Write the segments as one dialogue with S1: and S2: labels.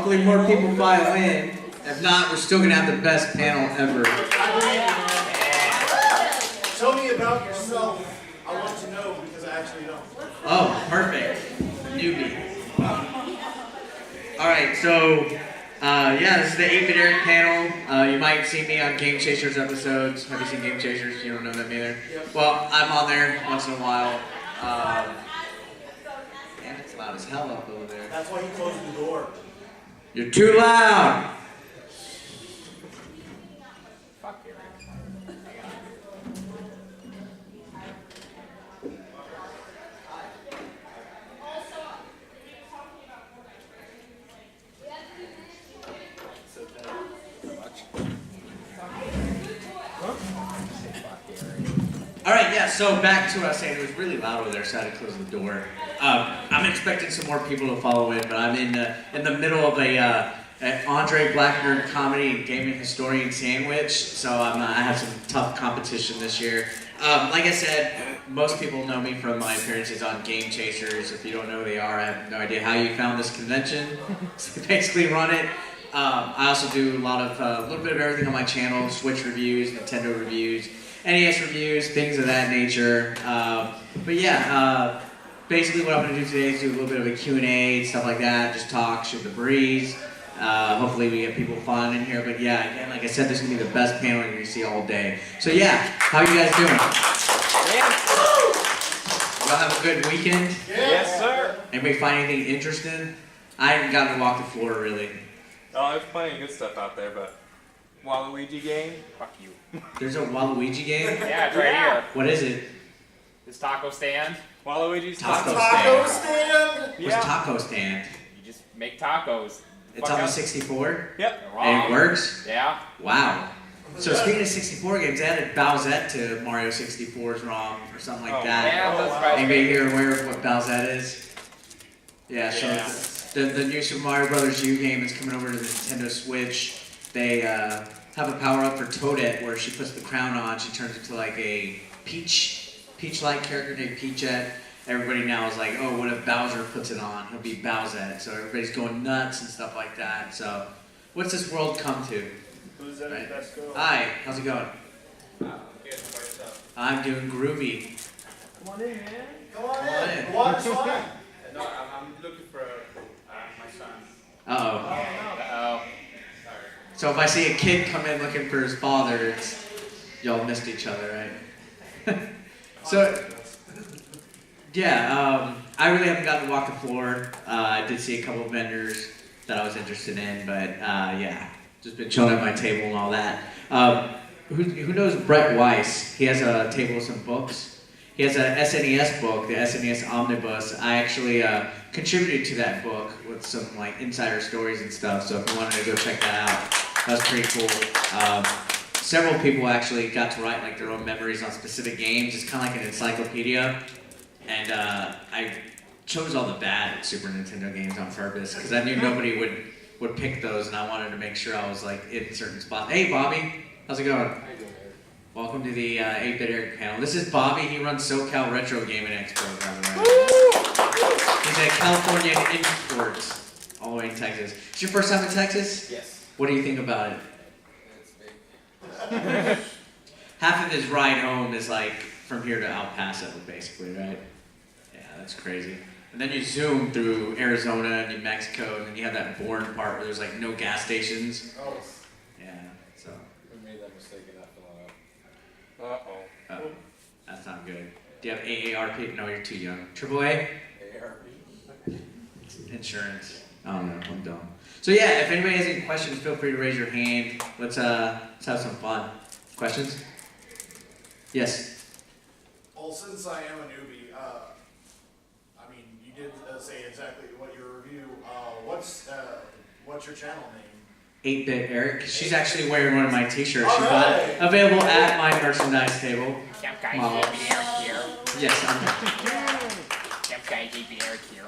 S1: Hopefully more people file in. If not, we're still going to have the best panel ever.
S2: Tell me about yourself. I want to know because I actually don't.
S1: Oh, perfect. Newbie. Alright, so, yeah, this is the 8-Bit Eric panel. You might see me on Game Chasers episodes. Have you seen Game Chasers? You don't know them either?
S2: Yep.
S1: Well, I'm on there once in a while. Damn, it's loud as hell up over there.
S2: That's why he closed the door.
S1: You're too loud!
S3: Fuck you.
S1: Alright, yeah, so back to what I was saying. It was really loud over there, so I had to close the door. I'm expecting some more people to follow in, but I'm in the middle of an Andre Blacknerd comedy and gaming historian sandwich, so I have some tough competition this year. Like I said, most people know me from my appearances on Game Chasers. If you don't know who they are, I have no idea how you found this convention. So basically run it. I also do a little bit of everything on my channel: Switch reviews, Nintendo reviews, NES reviews, things of that nature. But yeah, basically what I'm going to do today is do a little bit of a Q&A, stuff like that, just talk, shoot the breeze. Hopefully we get people fun in here. But yeah, again, like I said, this is going to be the best panel you're going to see all day. So yeah, how you guys doing? Y'all have a good weekend?
S3: Yes, sir.
S1: Anybody find anything interesting? I haven't gotten to walk the floor really.
S3: Oh, there's plenty of good stuff out there, but Waluigi game? Fuck you.
S1: There's a Waluigi game?
S4: Yeah, it's right here.
S1: What is it?
S4: This taco stand.
S3: Waluigi's
S1: Taco
S2: Taco
S1: stand.
S2: stand?
S1: What's a taco stand?
S4: You just make tacos.
S1: It's on the 64?
S3: Yep.
S4: Wrong.
S1: And it works?
S4: Yeah.
S1: Wow. So speaking of 64 games, they added Bowsette to Mario 64's ROM or something like that.
S4: Yeah, that's
S3: wow.
S4: right.
S1: Anybody here aware of what Bowsette is? Yeah, so
S4: Yeah.
S1: the new Super Mario Bros. U game is coming over to the Nintendo Switch. They have a power-up for Toadette where she puts the crown on, she turns into like a peach-like character named Peachette. Everybody now is like, oh, what if Bowser puts it on? He'll be Bowsette. So everybody's going nuts and stuff like that. So what's this world come to?
S2: Who's that?
S1: Right.
S2: Let's go.
S1: Hi, how's it going?
S4: Good. How about yourself?
S1: I'm doing groovy.
S3: Come on in, man.
S2: Come on
S1: Come
S2: in.
S1: on in.
S2: The water's fine.
S4: No, I'm looking for my son.
S1: Uh-oh.
S4: Uh-oh. Sorry.
S1: So if I see a kid come in looking for his father, it's y'all missed each other, right? So, yeah, I really haven't gotten to walk the floor. I did see a couple of vendors that I was interested in, but yeah, just been chilling at my table and all that. Who knows Brett Weiss? He has a table with some books. He has a SNES book, the SNES Omnibus. I actually contributed to that book with some like insider stories and stuff, so if you wanted to go check that out, that was pretty cool. Several people actually got to write like their own memories on specific games. It's kind of like an encyclopedia. And I chose all the bad Super Nintendo games on purpose because I knew nobody would pick those, and I wanted to make sure I was like in certain spots. Hey, Bobby, how's it going? Welcome to the 8-Bit Eric panel. This is Bobby. He runs SoCal Retro Gaming Expo, by the way. He's a California import, all the way in Texas. It's your first time in Texas?
S4: Yes.
S1: What do you think about it?
S4: It's big.
S1: Half of his ride home is like from here to El Paso, basically, right? Yeah, that's crazy. And then you zoom through Arizona and New Mexico, and then you have that Bourne part where there's like no gas stations.
S2: Oh.
S1: Yeah, so.
S5: We made that mistake in that filling up.
S3: Uh-oh.
S1: Oh, that's not good. Do you have AARP? No, you're too young. AAA?
S5: ARP.
S1: Insurance. I don't know, I'm dumb. So yeah, if anybody has any questions, feel free to raise your hand. Let's have some fun. Questions? Yes.
S2: Well, since I am a newbie, I mean, you did say exactly what your review. What's your channel name?
S1: 8-Bit Eric. She's actually wearing one of my t-shirts. She
S2: Alright.
S1: bought available at my merchandise table.
S4: Camp guy,
S1: Wow.
S4: 8-Bit Eric here.
S1: Yes, I'm
S4: Camp guy, 8-Bit Eric here.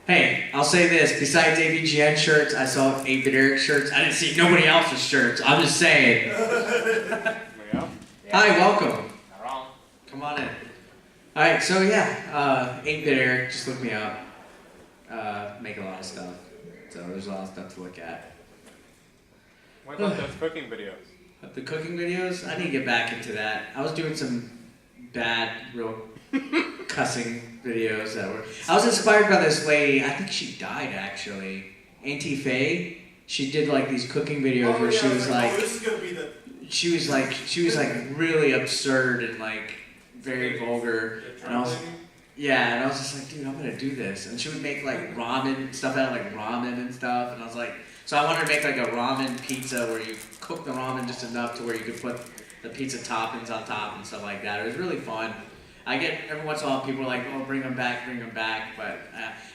S1: Hey, I'll say this. Besides AVGN shirts, I saw 8-Bit Eric shirts. I didn't see nobody else's shirts. I'm just saying.
S3: There we go.
S1: Hi, welcome.
S4: Not wrong.
S1: Come on in. Alright, so yeah, 8-Bit Eric, just look me up. Make a lot of stuff. So there's a lot of stuff to look at.
S3: What about those cooking videos?
S1: The cooking videos, I need to get back into that. I was doing some bad, real cussing videos that were. I was inspired by this lady. I think she died actually. Auntie Faye. She did like these cooking videos where she was like,
S2: this is gonna be the.
S1: she was like really absurd and like very vulgar. And I was, yeah, and I was just like, dude, I'm gonna do this. And she would make like ramen stuff out of like ramen and stuff. And I was like, so I wanted to make like a ramen pizza where you cook the ramen just enough to where you could put the pizza toppings on top and stuff like that. It was really fun. I get every once in a while people are like, oh, bring them back. But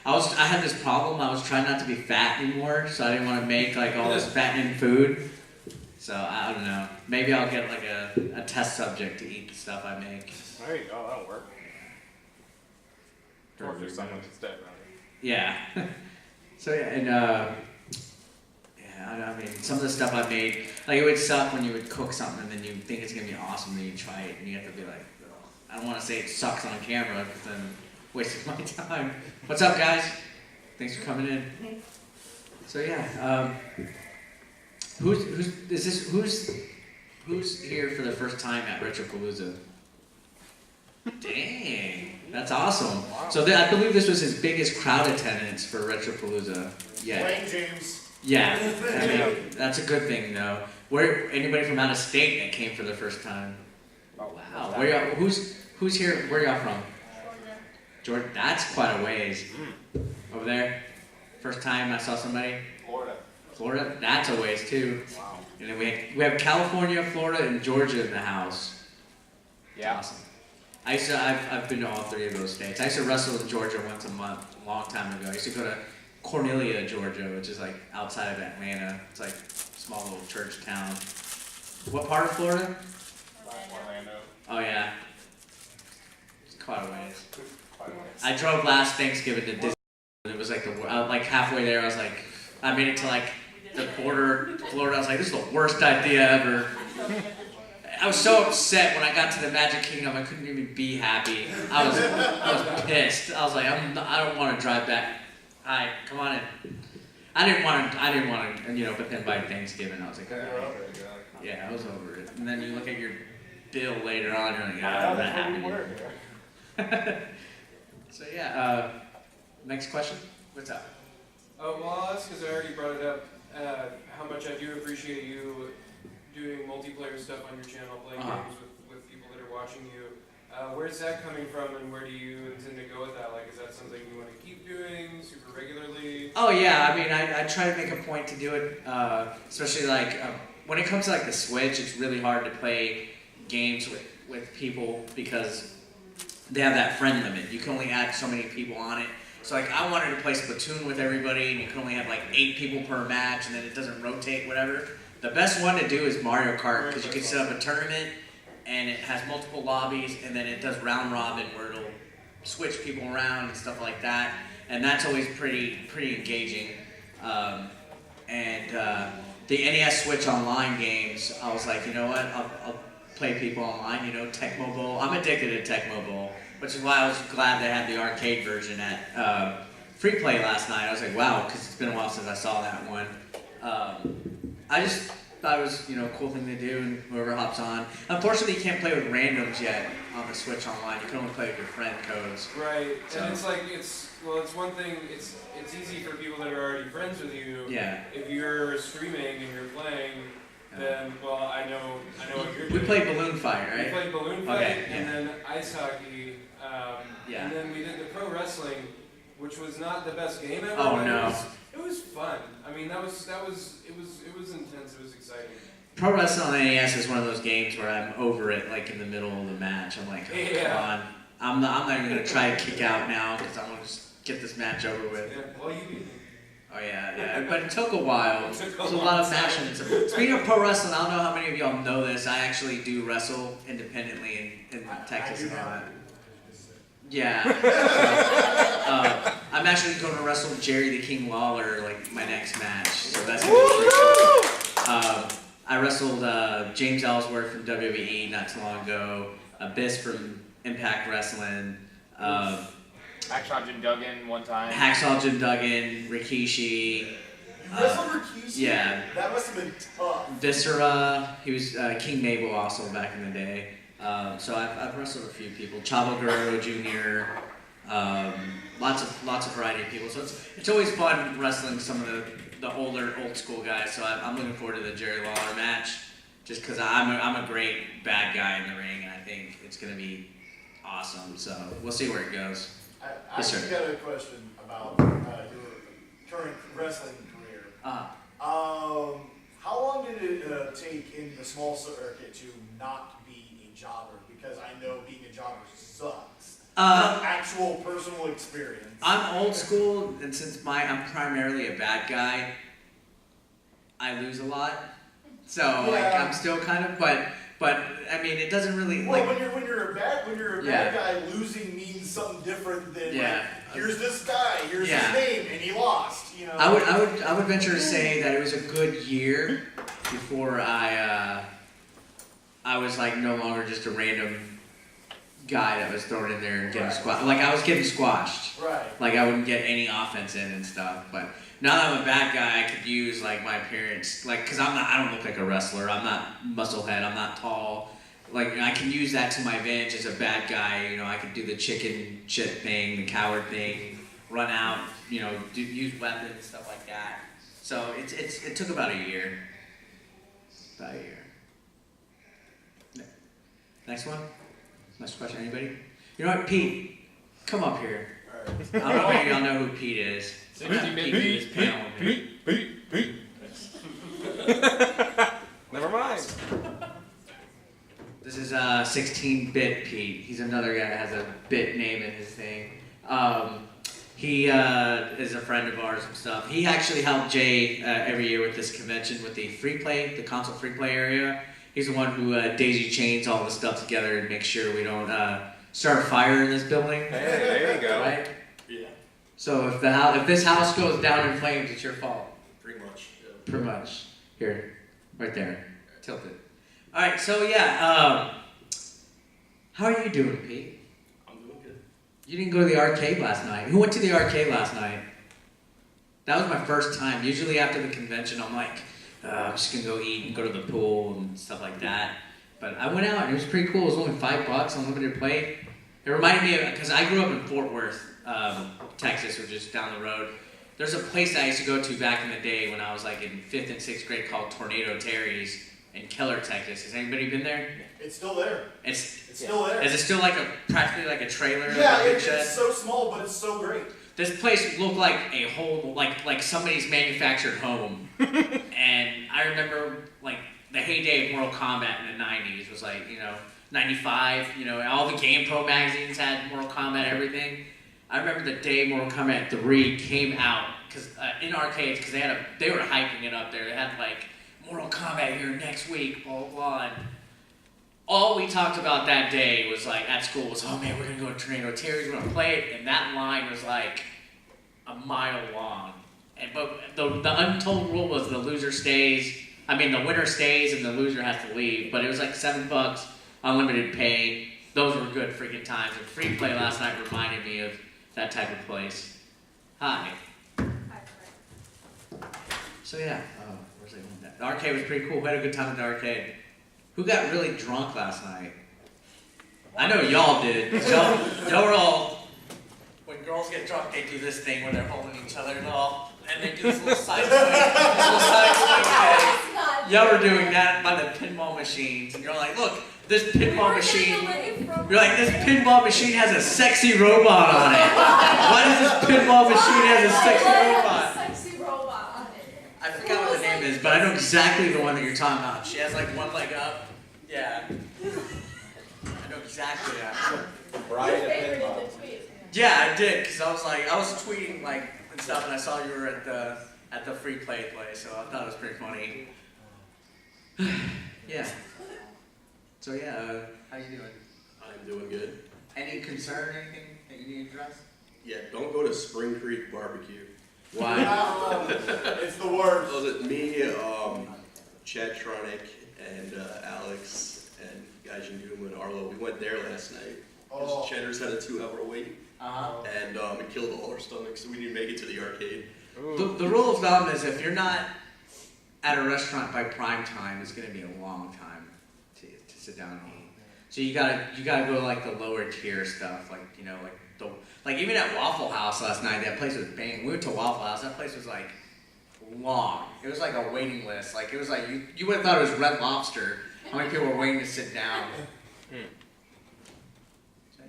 S1: I had this problem. I was trying not to be fat anymore, so I didn't want to make like all this fattening food. So I don't know. Maybe I'll get like a test subject to eat the stuff I make.
S3: There you go, that'll work. Or if there's someone that's dead, right?
S1: Yeah. So yeah, and I mean, some of the stuff I made, like it would suck when you would cook something and then you think it's gonna be awesome, then you try it and you have to be like, oh, I don't want to say it sucks on camera because then wastes my time. What's up, guys? Thanks for coming in. So yeah, who's here for the first time at Retropalooza? Dang, that's awesome. So I believe this was his biggest crowd attendance for Retropalooza yet.
S2: Wayne James.
S1: Yeah, I mean, that's a good thing though. Where anybody from out of state that came for the first time?
S4: Oh,
S1: Wow, where y'all, who's here? Where y'all from? Georgia. That's quite a ways. Over there. First time I saw somebody. Florida. That's a ways too.
S4: Wow.
S1: And then we have California, Florida, and Georgia in the house.
S4: Yeah.
S1: Awesome. I've been to all three of those states. I used to wrestle in Georgia once a month, a long time ago. I used to go to Cornelia, Georgia, which is like outside of Atlanta. It's like a small little church town. What part of Florida?
S4: Orlando.
S1: Oh yeah. It's quite a ways. I drove last Thanksgiving to Disney. And it was like like halfway there. I was like, I made it to like the border, Florida. I was like, this is the worst idea ever. I was so upset when I got to the Magic Kingdom. I couldn't even be happy. I was pissed. I was like, I don't want to drive back. Hi, come on in. I didn't want to, but then by Thanksgiving, I was like, yeah, I was over it. And then you look at your bill later on, you're like, I'm not happy. So yeah, next question. What's up?
S6: Well, I'll ask because I already brought it up. How much I do appreciate you doing multiplayer stuff on your channel, playing games with people that are watching you. Where's that coming from, and where do you intend to go with that? Like, is that something you want to keep doing super regularly?
S1: Oh yeah, I mean, I try to make a point to do it, especially like when it comes to like the Switch. It's really hard to play games with people because they have that friend limit. You can only add so many people on it. So like I wanted to play Splatoon with everybody, and you can only have like 8 people per match, and then it doesn't rotate, whatever. The best one to do is Mario Kart because you can set up a tournament, and it has multiple lobbies, and then it does round robin where it'll switch people around and stuff like that, and that's always pretty engaging. The NES Switch Online games, I was like, you know what, I'll play people online. Tecmo Bowl. I'm addicted to Tecmo Bowl, which is why I was glad they had the arcade version at Free Play last night. I was like, wow, because it's been a while since I saw that one. I just thought it was, a cool thing to do, and whoever hops on. Unfortunately, you can't play with randoms yet on the Switch Online. You can only play with your friend codes.
S6: Right,
S1: So-
S6: and it's like, it's one thing, it's easy for people that are already friends with you.
S1: Yeah.
S6: If you're streaming and you're playing, then, well, I know what you're
S1: We
S6: doing.
S1: played Balloon Fight,
S6: We
S1: right?
S6: played Balloon Fight,
S1: Okay,
S6: and then ice hockey,
S1: Yeah.
S6: and then we did the pro wrestling, which was not the best game ever.
S1: Oh,
S6: but
S1: no.
S6: It was fun. I mean, it was intense. It was exciting.
S1: Pro Wrestling on NES is one of those games where I'm over it, like in the middle of the match. I'm like, oh,
S6: Yeah.
S1: come on. I'm not even going to try to kick out now because I want to just get this match over with.
S6: Yeah, well, you beat me.
S1: Oh yeah. But it took a while.
S6: It took a
S1: There's a
S6: long
S1: lot of
S6: time.
S1: matches. Speaking of pro wrestling, I don't know how many of y'all know this. I actually do wrestle independently in Texas and all that. Yeah. So, I'm actually going to wrestle Jerry the King Lawler like my next match. So that's gonna be pretty cool. I wrestled James Ellsworth from WWE not too long ago. Abyss from Impact Wrestling.
S4: Hacksaw Jim Duggan one time.
S1: Hacksaw Jim Duggan, Rikishi,
S2: wrestled for QC?
S1: Yeah.
S2: That must have been tough.
S1: Viscera, he was King Mabel also back in the day. So I've wrestled a few people. Chavo Guerrero Jr. Lots of variety of people. So it's always fun wrestling some of the old school guys. So I'm looking forward to the Jerry Lawler match, just because I'm a great bad guy in the ring, and I think it's gonna be awesome. So we'll see where it goes.
S2: I
S1: Yes, sir.
S2: actually got a question about your current wrestling career. How long did it take in the small circuit to not be a jobber? Because I know being a jobber sucks. From actual personal experience.
S1: I'm old school, and since I'm primarily a bad guy, I lose a lot. So like I'm still kind of, but I mean it doesn't really
S2: well,
S1: like.
S2: when you're a bad guy, losing means something different than like, here's this guy, here's his name, and he lost. You know.
S1: I would venture to say that it was a good year before I was like no longer just a random guy that was thrown in there and getting squashed. Like I was getting squashed.
S2: Right.
S1: Like I wouldn't get any offense in and stuff. But now that I'm a bad guy, I could use like my appearance, like because I don't look like a wrestler. I'm not musclehead. I'm not tall. Like I can use that to my advantage as a bad guy. You know, I could do the chicken shit thing, the coward thing, run out. You know, use weapons, stuff like that. So it took about a year. About a year. Next one. Next question, anybody? You know what, Pete? Come up here. I don't know if any of y'all know who Pete is. Pete is panel with me.
S3: Never mind.
S1: This is 16-bit Pete. He's another guy that has a bit name in his thing. He is a friend of ours and stuff. He actually helped Jay every year with this convention with the free play, the console free play area. He's the one who daisy chains all the stuff together and makes sure we don't start a fire in this building.
S3: Hey, there you go.
S1: Right?
S5: Yeah,
S1: So if this house goes down in flames, it's your fault.
S5: pretty much. Yeah.
S1: Pretty much. Here, right there. Tilt it. All right. So yeah. How are you doing, Pete?
S5: I'm doing good.
S1: You didn't go to the arcade last night. Who went to the arcade last night? That was my first time. Usually after the convention, I'm like, I'm just gonna go eat and go to the pool and stuff like that. But I went out and it was pretty cool. It was only $5, unlimited play. It reminded me of, because I grew up in Fort Worth, Texas, which is down the road. There's a place I used to go to back in the day when I was like in 5th and 6th grade called Tornado Terry's in Keller, Texas. Has anybody been there?
S2: It's still there.
S1: It's
S2: still there.
S1: Is it still like practically like a trailer?
S2: Yeah,
S1: like a big shed?
S2: it's so small, but it's so great.
S1: This place looked like a whole, like somebody's manufactured home. And I remember, like, the heyday of Mortal Kombat in the 90s was like, 95, all the GamePro magazines had Mortal Kombat, everything. I remember the day Mortal Kombat 3 came out, because in arcades, because they were hyping it up there. They had, like, Mortal Kombat here next week, blah, blah, blah. And all we talked about that day was like at school was, oh man, we're gonna go to Tornado Terry's, we're gonna play it, and that line was like a mile long. But the untold rule was the winner stays and the loser has to leave. But it was like $7, unlimited pay. Those were good freaking times. And free play last night reminded me of that type of place. Hi. So yeah, where's that? The arcade was pretty cool. We had a good time at the arcade. Who got really drunk last night? I know y'all did. Y'all were all, when girls get drunk, they do this thing where they're holding each other and they do this little side swing. Y'all were doing that by the pinball machines, and you're like, look, this pinball machine. You're like, this pinball machine has a sexy robot on it. Why does this pinball machine have a sexy robot? I forgot what the name is, but I know exactly the one that you're talking about. She has like one leg up. Yeah. I know exactly that.
S5: Brian and Pinball.
S1: Yeah, I did, because I was tweeting like and stuff, and I saw you were at the free play place, so I thought it was pretty funny. Yeah. So yeah, how you doing?
S5: I'm doing good.
S1: Any concern, anything that you need to address?
S5: Yeah, don't go to Spring Creek Barbecue.
S1: Why?
S2: It's the worst.
S5: Was it me, Chad Tronic, and Alex, and Gaijin Doom and Arlo? We went there last night.
S2: Oh.
S5: Cheddar's had a 2-hour wait, and it killed all our stomachs, so we didn't make it to the arcade.
S1: The rule of thumb is if you're not at a restaurant by prime time, it's gonna be a long time to sit down and eat. So you gotta go like the lower tier stuff, like like even at Waffle House last night, that place was bang. We went to Waffle House, that place was like long. It was like a waiting list. Like it was like you would have thought it was Red Lobster. How many people were waiting to sit down? So, yeah.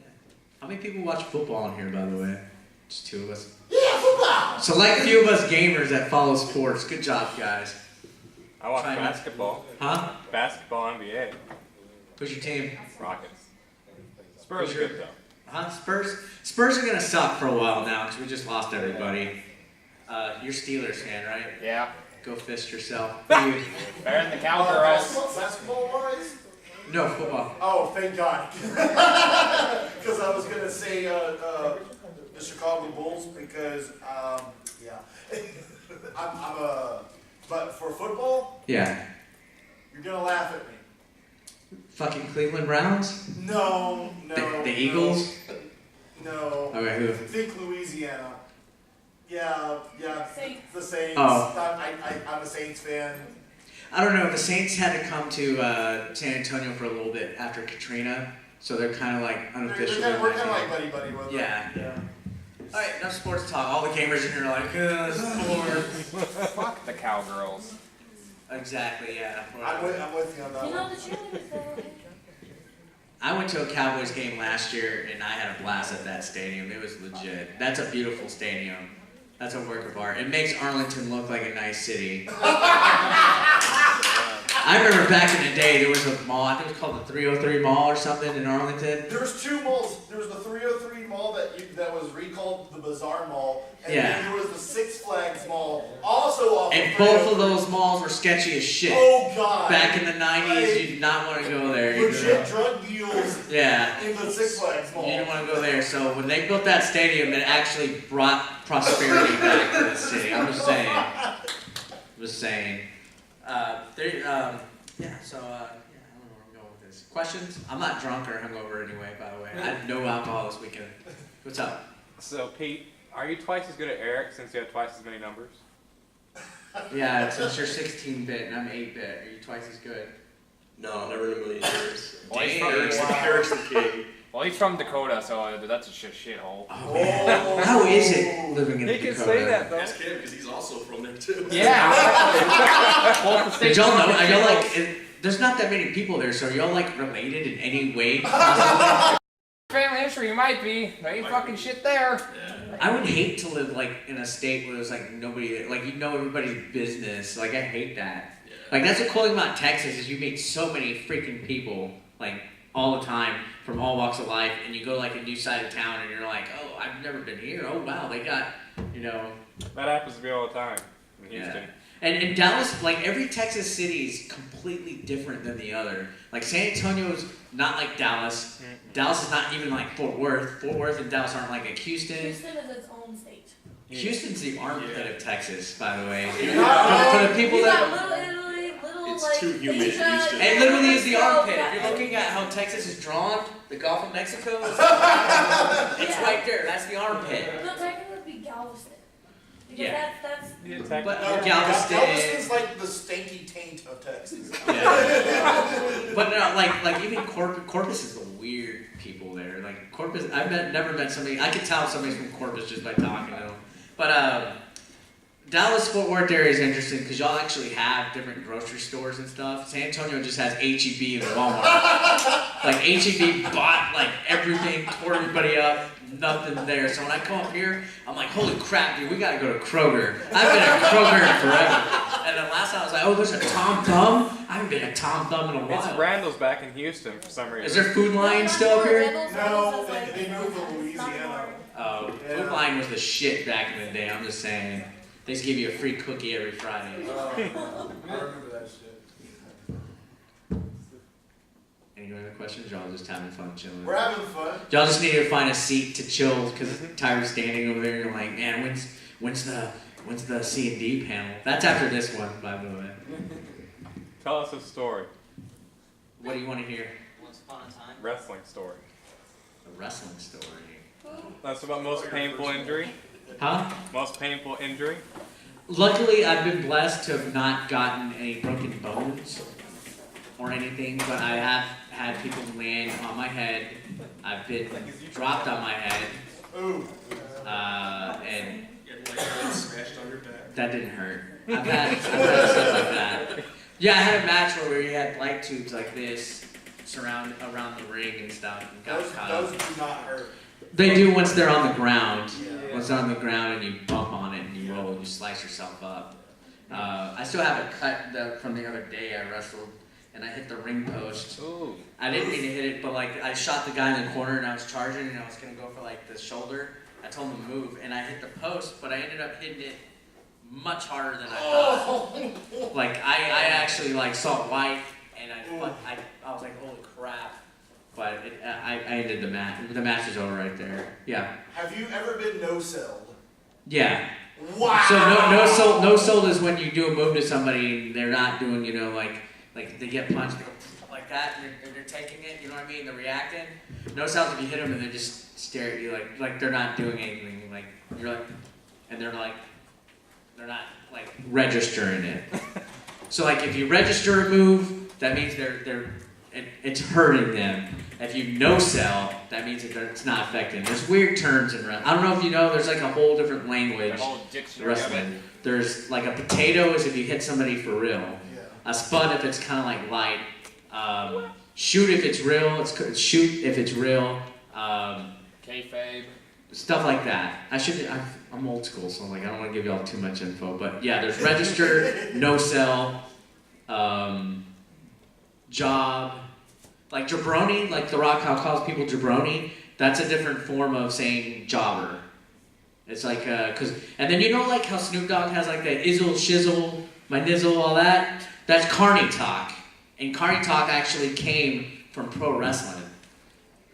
S1: How many people watch football in here, by the way? Just 2 of us.
S2: Yeah, football!
S1: Select few of us gamers that follow sports. Good job, guys.
S3: I watch
S1: Try not-
S3: basketball.
S1: Huh?
S3: Basketball NBA.
S1: Who's your team?
S3: Rockets. Spurs are good though.
S1: Huh? Spurs are gonna suck for a while now because we just lost everybody. You're Steelers fan, right?
S4: Yeah.
S1: Go fist yourself.
S4: Better than the Cowgirls.
S2: Basketball wise?
S1: No, football.
S2: Oh, thank God. Because I was gonna say the Chicago Bulls because yeah, but for football,
S1: Yeah.
S2: you're gonna laugh at me.
S1: Fucking Cleveland Browns?
S2: No.
S1: The Eagles?
S2: No.
S1: Okay, who?
S2: Think Louisiana. Yeah.
S7: Saints.
S2: The Saints.
S1: Oh.
S2: I'm a Saints fan.
S1: I don't know. The Saints had to come to San Antonio for a little bit after Katrina, so they're kind of like unofficial.
S2: We're kind of like buddy with them.
S1: Yeah. All right, enough sports talk. All the gamers in here are like, sports.
S4: Fuck the Cowgirls.
S1: Exactly, yeah.
S2: I'm with you on that
S7: You know
S2: one.
S7: the cheerleaders though.
S1: I went to a Cowboys game last year, and I had a blast at that stadium. It was legit. That's a beautiful stadium. That's a work of art. It makes Arlington look like a nice city. I remember back in the day, there was a mall, I think it was called the 303 Mall or something in Arlington.
S2: There's 2 malls. There was the 303 mall that was recalled the Bazaar Mall, and
S1: Yeah.
S2: then there was the Six Flags Mall, also off
S1: And
S2: of
S1: both of
S2: 303.
S1: those malls were sketchy as shit.
S2: Oh God!
S1: Back in the 90s, you did not want to go there. You
S2: Legit drug deals
S1: Yeah.
S2: in the Six Flags
S1: You
S2: Mall.
S1: didn't want to go there. So when they built that stadium, it actually brought prosperity back to the city. I'm just saying. Yeah, so, I don't know where I'm going with this. Questions? I'm not drunk or hungover anyway, by the way. I had no alcohol this weekend. What's up?
S3: So Pete, are you twice as good at Eric since you have twice as many numbers?
S1: Yeah, since you're 16-bit and I'm 8-bit, are you twice as good?
S5: No, never in a million years.
S4: Well, he's
S1: Damn.
S4: from-
S5: Eric's the king.
S4: Well, he's from Dakota, so that's a shithole.
S1: Oh, man. How is it living in
S3: He
S1: Dakota?
S3: can say that though.
S5: Ask him because he's also from there too.
S4: Yeah.
S1: Did y'all know? Are y'all like, there's not that many people there, so are y'all like related in any way?
S4: Family history, you might be. There ain't fucking shit there.
S1: I would hate to live like in a state where there's like nobody, like you know everybody's business. Like I hate that. Like that's the cool thing about Texas is you meet so many freaking people like all the time from all walks of life, and you go like a new side of town and you're like, oh, I've never been here. Oh wow, they got, you know.
S3: That happens to me all the time in
S1: Yeah.
S3: Houston.
S1: And Dallas, like every Texas city is completely different than the other. Like San Antonio's not like Dallas. Dallas is not even like Fort Worth. Fort Worth and Dallas aren't like Houston.
S7: Houston is its own state.
S1: Houston's the armpit of Texas, by the way.
S2: Yeah.
S1: For the people
S7: You
S1: that.
S7: got Little Italy, little
S5: It's
S7: like
S5: too humid in
S7: Asia,
S5: Houston.
S1: It literally is the
S7: Mexico,
S1: armpit. If you're looking at how Texas is drawn, the Gulf of Mexico, it's right there. That's the armpit.
S7: No, technically it'd be Galveston. Because
S1: Yeah.
S7: that's
S3: Yeah,
S1: But
S3: technically.
S1: Galveston.
S2: Galveston's like the stanky taint of Texas.
S1: Yeah. But no, like even Corpus is the weird people there. Like Corpus, never met somebody. I could tell somebody's from Corpus just by talking to them. But Dallas Fort Worth area is interesting because y'all actually have different grocery stores and stuff. San Antonio just has HEB and Walmart. Like HEB bought like everything, tore everybody up. Nothing there. So when I come up here, I'm like, holy crap, dude, we gotta go to Kroger. I've been at Kroger forever. And then last time I was like, oh, there's a Tom Thumb? I haven't been at Tom Thumb in a
S3: It's
S1: while.
S3: Randall's back in Houston for some reason.
S1: Is there Food Lion still up here?
S2: No, they moved to Louisiana.
S1: Oh,
S2: Yeah.
S1: Food Lion was the shit back in the day, I'm just saying. They used to give you a free cookie every Friday.
S2: I remember that shit.
S1: Any other questions? Y'all just having fun chilling?
S2: We're having fun.
S1: Y'all just need to find a seat to chill because Tyler's standing over there and you're like, man, when's the C&D panel? That's after this one, by the way.
S3: Tell us a story.
S1: What do you want to hear?
S8: Once upon a time.
S3: Wrestling story.
S1: A wrestling story.
S3: That's about most painful injury.
S1: Huh?
S3: Most painful injury.
S1: Luckily, I've been blessed to have not gotten any broken bones or anything, but I have had people land on my head. I've been dropped on my head,
S2: Ooh.
S1: and
S5: Smashed on your back.
S1: that didn't hurt. I've had stuff like that. Yeah, I had a match where we had light tubes like this around the ring and stuff. And got caught
S2: Those
S1: up.
S2: do not hurt.
S1: They do once they're on the ground.
S2: Yeah.
S1: Once they're on the ground and you bump on it and you roll and you slice yourself up. I still have a cut from the other day I wrestled and I hit the ring post.
S4: Ooh.
S1: I didn't mean to hit it, but like I shot the guy in the corner and I was charging and I was gonna go for like the shoulder. I told him to move and I hit the post, but I ended up hitting it much harder than I thought. Like I actually like saw white and I was like, holy crap. But I ended the match. The match is over right there. Yeah.
S2: Have you ever been no-selled?
S1: Yeah.
S2: Wow.
S1: So no sold is when you do a move to somebody and they're not doing, like they get punched, they go like that, and they're taking it, you know what I mean? They're reacting. No sounds if you hit them and they just stare at you like they're not doing anything. Like you're like, and they're not like registering it. So like if you register a move, that means it's hurting them. If you no-sell, that means that it's not affecting. There's weird terms in wrestling. I don't know if you know, there's like a whole different language
S4: The whole dictionary of it.
S1: wrestling. There's like a potato is if you hit somebody for real.
S2: Yeah.
S1: A spud if it's kind of like light. Shoot if it's real. It's shoot if it's real.
S4: Kayfabe.
S1: Stuff like that. I'm old school, so I'm like I don't want to give y'all too much info. But yeah, there's register, no-sell, job. Like jabroni, like The Rock how calls people jabroni, that's a different form of saying jobber. It's like, and then like how Snoop Dogg has like that izzle, shizzle, my nizzle, all that? That's carny talk. And carny talk actually came from pro wrestling.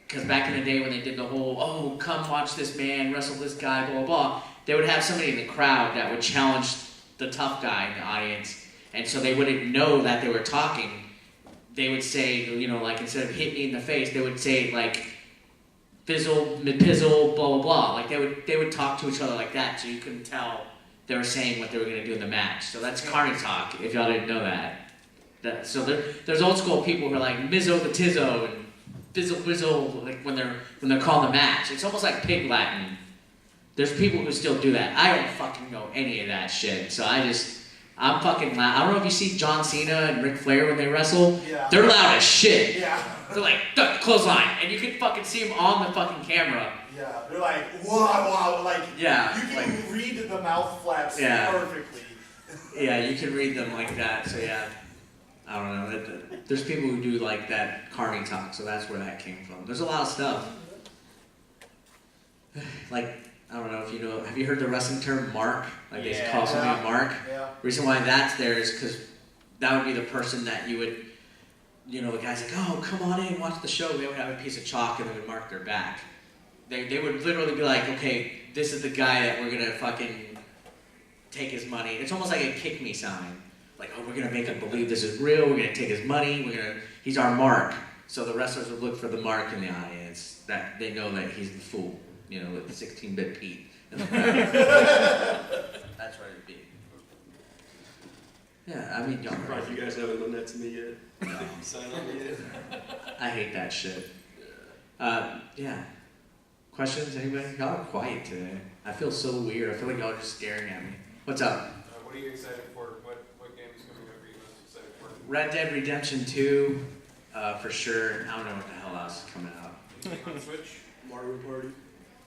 S1: Because back in the day when they did the whole, oh, come watch this man wrestle this guy, blah, blah, blah, they would have somebody in the crowd that would challenge the tough guy in the audience. And so they wouldn't know that they were talking. They would say, like instead of hit me in the face, they would say like fizzle, mid-pizzle, blah, blah, blah. Like they would talk to each other like that, so you couldn't tell they were saying what they were going to do in the match. So that's carny talk, if y'all didn't know that. So there's old school people who are like Mizzo the Tizzo and fizzle, whizzle, like when they're calling the match. It's almost like pig Latin. There's people who still do that. I don't fucking know any of that shit, so I'm fucking loud. I don't know if you see John Cena and Ric Flair when they wrestle.
S2: Yeah.
S1: They're loud as shit.
S2: Yeah.
S1: They're like, clothesline. And you can fucking see them on the fucking camera.
S2: Yeah. They're like, wow, like,
S1: Yeah.
S2: you can read the mouth flaps perfectly.
S1: Yeah, you can read them like that. So yeah, I don't know. There's people who do like that carny talk, so that's where that came from. There's a lot of stuff. Like, I don't know if you know, have you heard the wrestling term mark? Like they call somebody a mark?
S2: Yeah.
S1: Reason why that's there is because that would be the person that you would, the guy's like, oh, come on in, watch the show. They would have a piece of chalk and they would mark their back. They would literally be like, okay, this is the guy that we're going to fucking take his money. It's almost like a kick me sign. Like, oh, we're going to make him believe this is real. We're going to take his money. He's our mark. So the wrestlers would look for the mark in the audience that they know that he's the fool. With 16-bit Pete. That's what it'd be. Yeah, I mean, y'all
S5: Surprised you guys haven't done that to me yet.
S1: No.
S5: Sign on me yet.
S1: I hate that shit. Yeah. Questions? Anybody? Y'all are quiet today. I feel so weird. I feel like y'all are just staring at me. What's up?
S6: What are you excited for? What game is coming up? Are you most excited for?
S1: Red Dead Redemption 2, for sure. I don't know what the hell else is coming out.
S6: On Switch?
S5: Mario Party.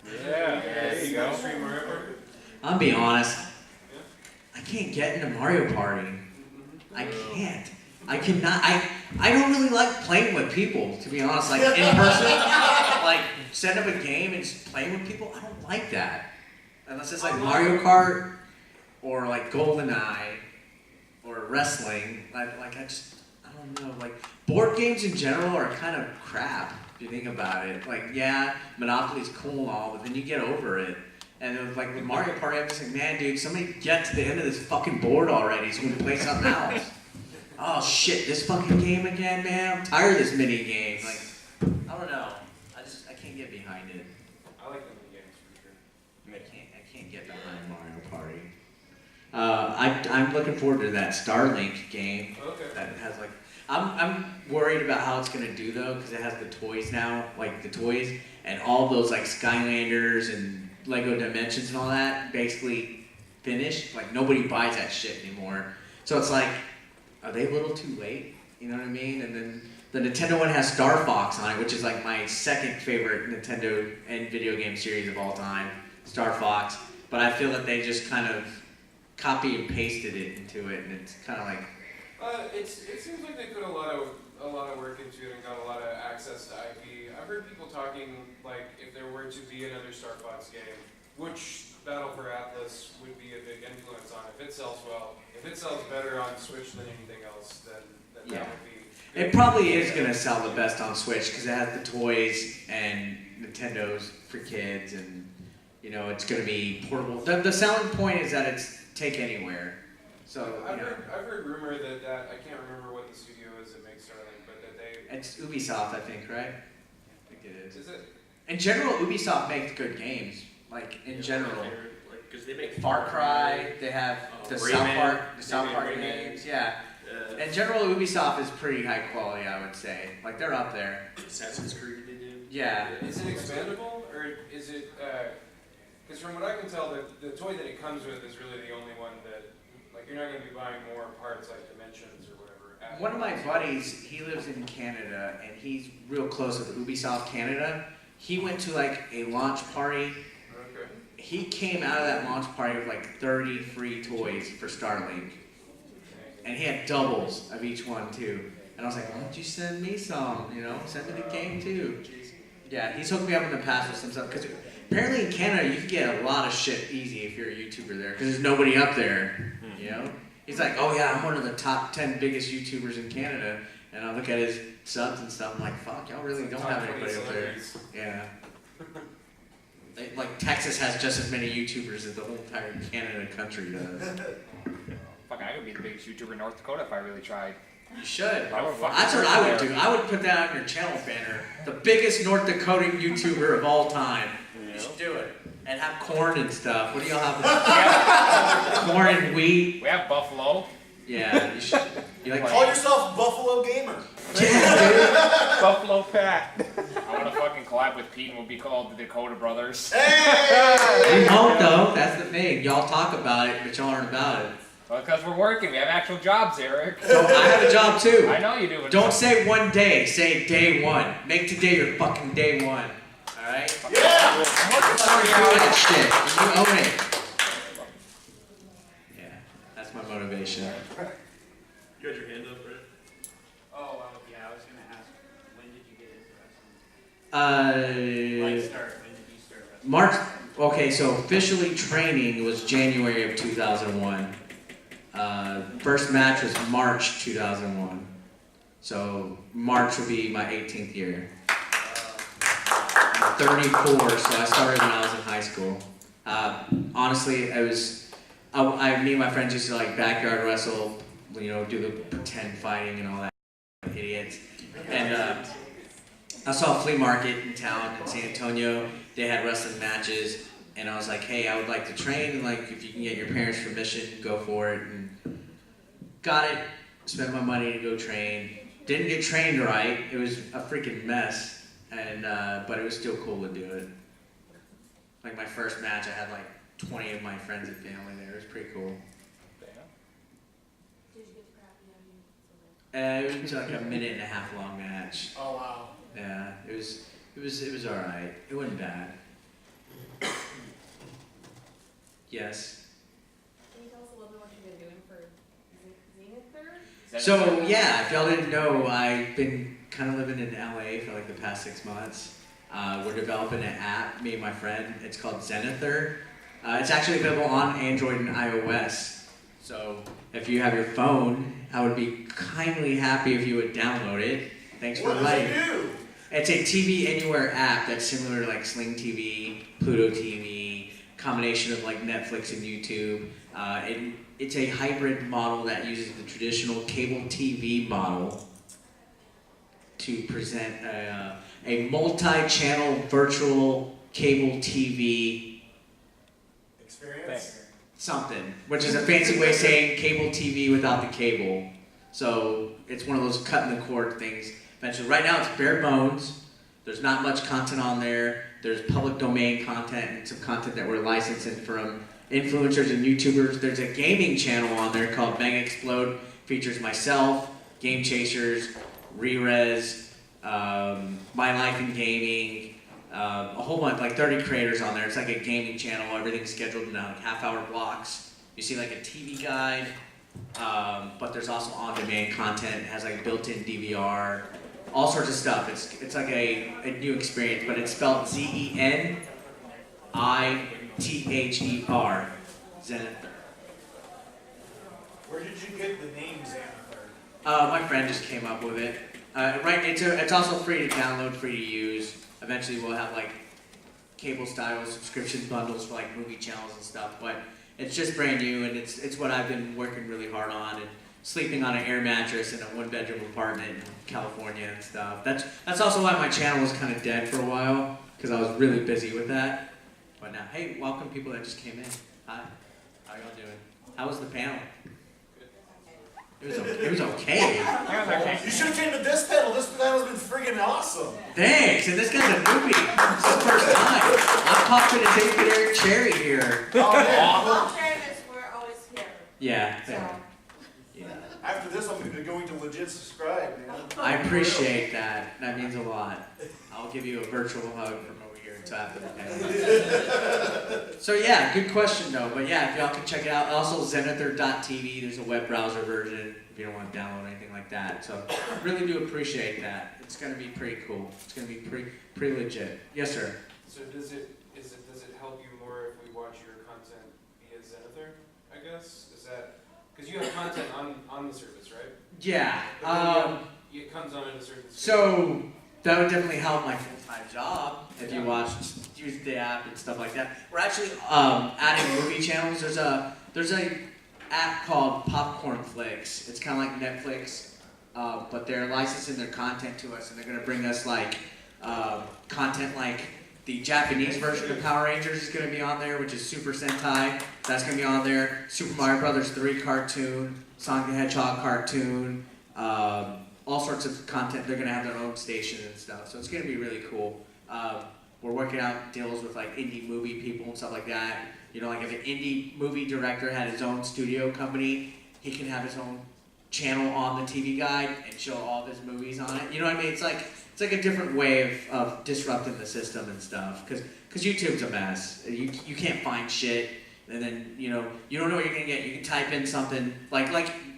S4: Yeah, there you go.
S6: Stream Mario Party?
S1: I'll be honest. I can't get into Mario Party. I can't. I cannot. I don't really like playing with people, to be honest. Like in person, like set up a game and just playing with people. I don't like that. Unless it's like Mario Kart or like GoldenEye or wrestling. I don't know. Like board games in general are kind of crap if you think about it. Like yeah, Monopoly's cool and all, but then you get over it. And it was like with Mario Party, I'm just like, man, dude, somebody get to the end of this fucking board already so we can play something else. Oh shit, this fucking game again, man. I'm tired of this mini game. Like, I don't know. I can't get behind it.
S6: I like the mini games for sure.
S1: I can't get behind Mario Party. I'm looking forward to that Starlink game.
S6: Okay.
S1: That has like, I'm worried about how it's gonna do though, because it has the toys now, like the toys, and all those like Skylanders and Lego Dimensions and all that basically finished. Like nobody buys that shit anymore. So it's like, are they a little too late? You know what I mean? And then the Nintendo one has Star Fox on it, which is like my second favorite Nintendo and video game series of all time, Star Fox. But I feel that they just kind of copy and pasted it into it, and it's kind of like.
S6: It seems like they put a lot of work into it and got a lot of access to IP. I've heard people talking like if there were to be another Star Fox game, which Battle for Atlas would be a big influence on. If it sells well, if it sells better on Switch than anything else, then
S1: Yeah.
S6: that would be.
S1: It probably is going to sell the best on Switch because it has the toys and Nintendo's for kids, and you know it's going to be portable. The selling point is that it's take anywhere. So
S6: I've heard rumor that I can't remember what the studio is that makes Starlink, but that they.
S1: It's Ubisoft, I think, right? I think it is.
S6: Is it?
S1: In general, Ubisoft makes good games. Like in general,
S5: Like, because they make
S1: Far Cry. They have the
S5: Rayman.
S1: South Park
S6: Rayman.
S1: games. Yeah. In general, Ubisoft is pretty high quality, I would say. Like they're up there.
S5: Assassin's Creed they did.
S1: Yeah.
S6: Is it expandable or is it? Because from what I can tell, the toy that it comes with is really the only one that. Like you're not going to be buying more parts like Dimensions or whatever.
S1: One of my buddies, he lives in Canada, and he's real close with Ubisoft Canada. He went to like a launch party.
S6: Okay.
S1: He came out of that launch party with like 30 free toys for Starlink. And he had doubles of each one too. And I was like, why don't you send me some? You know, send me the game too. Yeah, he's hooked me up in the past with some stuff. Because apparently in Canada, you can get a lot of shit easy if you're a YouTuber there. Because there's nobody up there, you know? He's like, oh yeah, I'm one of the top 10 biggest YouTubers in Canada. And I look at his subs and stuff, I'm like, fuck, y'all really don't have anybody up there. Yeah. Like Texas has just as many YouTubers as the whole entire Canada country does.
S4: Fuck, I could be the biggest YouTuber in North Dakota if I really tried.
S1: You should.
S4: I would fucking
S1: That's what I would
S4: there.
S1: do. I would put that on your channel banner. The biggest North Dakota YouTuber of all time. You should do it. And have corn and stuff. What do y'all have? Corn and wheat.
S4: We have Buffalo.
S1: Yeah, you should. You like
S2: Call yourself Buffalo Gamer.
S1: Yeah,
S4: Buffalo Pat. I want to fucking collab with Pete and we'll be called the Dakota Brothers.
S2: Hey!
S1: dude. We won't though. That's the thing. Y'all talk about it, but y'all aren't about it.
S4: Well, because we're working. We have actual jobs, Eric.
S1: So I have a job too.
S4: I know you do. But
S1: Don't say one day. Say day one. Make today your fucking day one. All right?
S2: Yeah!
S4: I'm working
S1: Do that shit. You own it. Yeah, that's my motivation.
S5: You had your hand up, Brett?
S8: Oh, yeah, I was gonna ask, when did you get into wrestling? When did you start wrestling?
S1: March. Okay, so officially training was January of 2001. First match was March 2001. So March will be my 18th year. I'm 34, so I started when I was in high school. Honestly, me and my friends used to like backyard wrestle, you know, do the pretend fighting and all that, idiots. And I saw a flea market in town in San Antonio. They had wrestling matches, and I was like, hey, I would like to train, and like, if you can get your parents' permission, go for it. And got it, spent my money to go train. Didn't get trained right. It was a freaking mess, and but it was still cool to do it. Like my first match, I had like 20 of my friends and family there. It was pretty cool.
S7: Did you get the crappy on you?
S1: It was like a minute and a half long match.
S2: Oh, wow.
S1: Yeah, it was all right. It wasn't bad. Yes.
S7: Can you tell us a little bit what you've been doing for Zenith there?
S1: So yeah, if y'all didn't know, I've been kind of living in LA for like the past 6 months. We're developing an app, me and my friend. It's called Zenither. It's actually available on Android and iOS. So if you have your phone, I would be kindly happy if you would download it. Thanks for
S2: What does
S1: inviting.
S2: it do?
S1: It's a TV Anywhere app that's similar to like Sling TV, Pluto TV, combination of like Netflix and YouTube. It's a hybrid model that uses the traditional cable TV model to present a multi-channel virtual cable TV
S2: Experience?
S1: something, which is a fancy way of saying cable TV without the cable. So it's one of those cutting the cord things. Eventually, right now it's bare bones. There's not much content on there. There's public domain content and some content that we're licensing from influencers and YouTubers. There's a gaming channel on there called Mega Explode. Features myself, Game Chasers, Rerez, My Life in Gaming, a whole bunch, like 30 creators on there. It's like a gaming channel. Everything's scheduled in like half-hour blocks. You see like a TV guide, but there's also on-demand content. It has like built-in DVR, all sorts of stuff. It's like a new experience, but it's spelled Zenither, Zenither.
S2: Where did you get the name Xanathar?
S1: My friend just came up with it. Right, it's also free to download, free to use. Eventually we'll have like cable style subscription bundles for like movie channels and stuff, but it's just brand new and it's what I've been working really hard on and sleeping on an air mattress in a 1-bedroom apartment in California and stuff. That's also why my channel was kind of dead for a while, because I was really busy with that. But now, hey, welcome people that just came in. Hi, how y'all doing? How was the panel? It was okay.
S4: It was okay.
S2: You should have came to this panel. This panel's been friggin' awesome.
S1: Thanks, and this guy's a newbie. This is the first time. I'm talking to David Eric Cherry here.
S2: Oh, yeah.
S7: Well, fairness, we're always here.
S1: Yeah,
S7: So,
S1: yeah.
S2: After this, I'm going to legit subscribe, man.
S1: I appreciate that. That means a lot. I'll give you a virtual hug from over here until after the panel. So yeah, good question though. But yeah, if y'all can check it out. Also, Zenither.tv. There's a web browser version if you don't want to download anything like that. So really do appreciate that. It's gonna be pretty cool. It's gonna be pretty legit. Yes, sir.
S6: So does it help you more if we watch your content via Zenither, I guess? Is that, because you have content on the service, right?
S1: Yeah.
S6: It comes on at a certain speed.
S1: So that would definitely help my full-time job if you use the app and stuff like that. We're actually adding movie channels. There's a app called Popcorn Flicks. It's kind of like Netflix, but they're licensing their content to us, and they're gonna bring us like content like the Japanese version of Power Rangers is gonna be on there, which is Super Sentai. That's gonna be on there. Super Mario Brothers 3 cartoon, Sonic the Hedgehog cartoon. All sorts of content. They're gonna have their own station and stuff, so it's gonna be really cool. We're working out deals with like indie movie people and stuff like that. You know, like if an indie movie director had his own studio company, he can have his own channel on the TV Guide and show all of his movies on it. You know what I mean? It's like a different way of disrupting the system and stuff. Because YouTube's a mess. You can't find shit, and then you don't know what you're gonna get. You can type in something like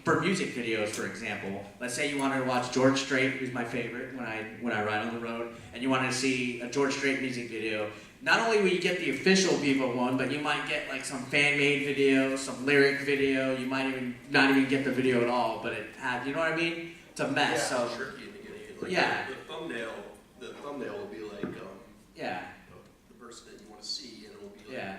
S1: for music videos, for example. Let's say you wanted to watch George Strait, who's my favorite when I ride on the road, and you wanted to see a George Strait music video. Not only will you get the official Vivo one, but you might get like some fan-made video, some lyric video. You might not even get the video at all, but it had, you know what I mean? It's a mess.
S5: Yeah,
S1: So
S5: it's tricky to get it. Like
S1: yeah.
S5: The thumbnail will be like
S1: yeah.
S5: the person that you want to see, and it will be like.
S1: Yeah.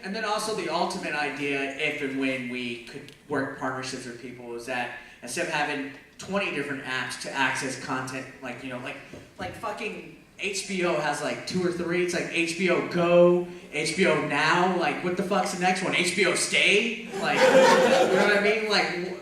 S1: And then also the ultimate idea, if and when we could work partnerships with people, is that instead of having 20 different apps to access content, like fucking HBO has like 2 or 3. It's like HBO Go, HBO Now. Like, what the fuck's the next one? HBO Stay? Like, you know what I mean? Like,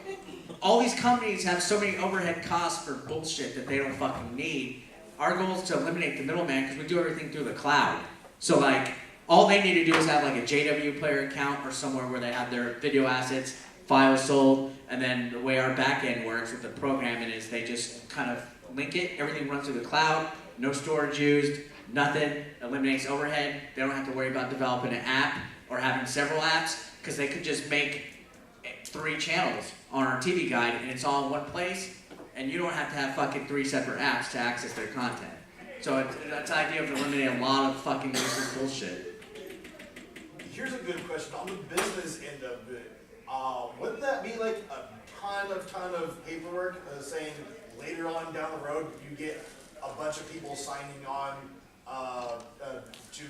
S1: all these companies have so many overhead costs for bullshit that they don't fucking need. Our goal is to eliminate the middleman because we do everything through the cloud. So like, all they need to do is have like a JW Player account or somewhere where they have their video assets, files sold, and then the way our backend works with the programming is they just kind of link it, everything runs through the cloud, no storage used, nothing, eliminates overhead. They don't have to worry about developing an app or having several apps because they could just make 3 channels on our TV Guide and it's all in one place and you don't have to have fucking 3 separate apps to access their content. So that's the idea of eliminating a lot of fucking useless bullshit.
S2: Here's a good question. On the business end of it, wouldn't that be like a ton of paperwork saying later on down the road you get a bunch of people signing on to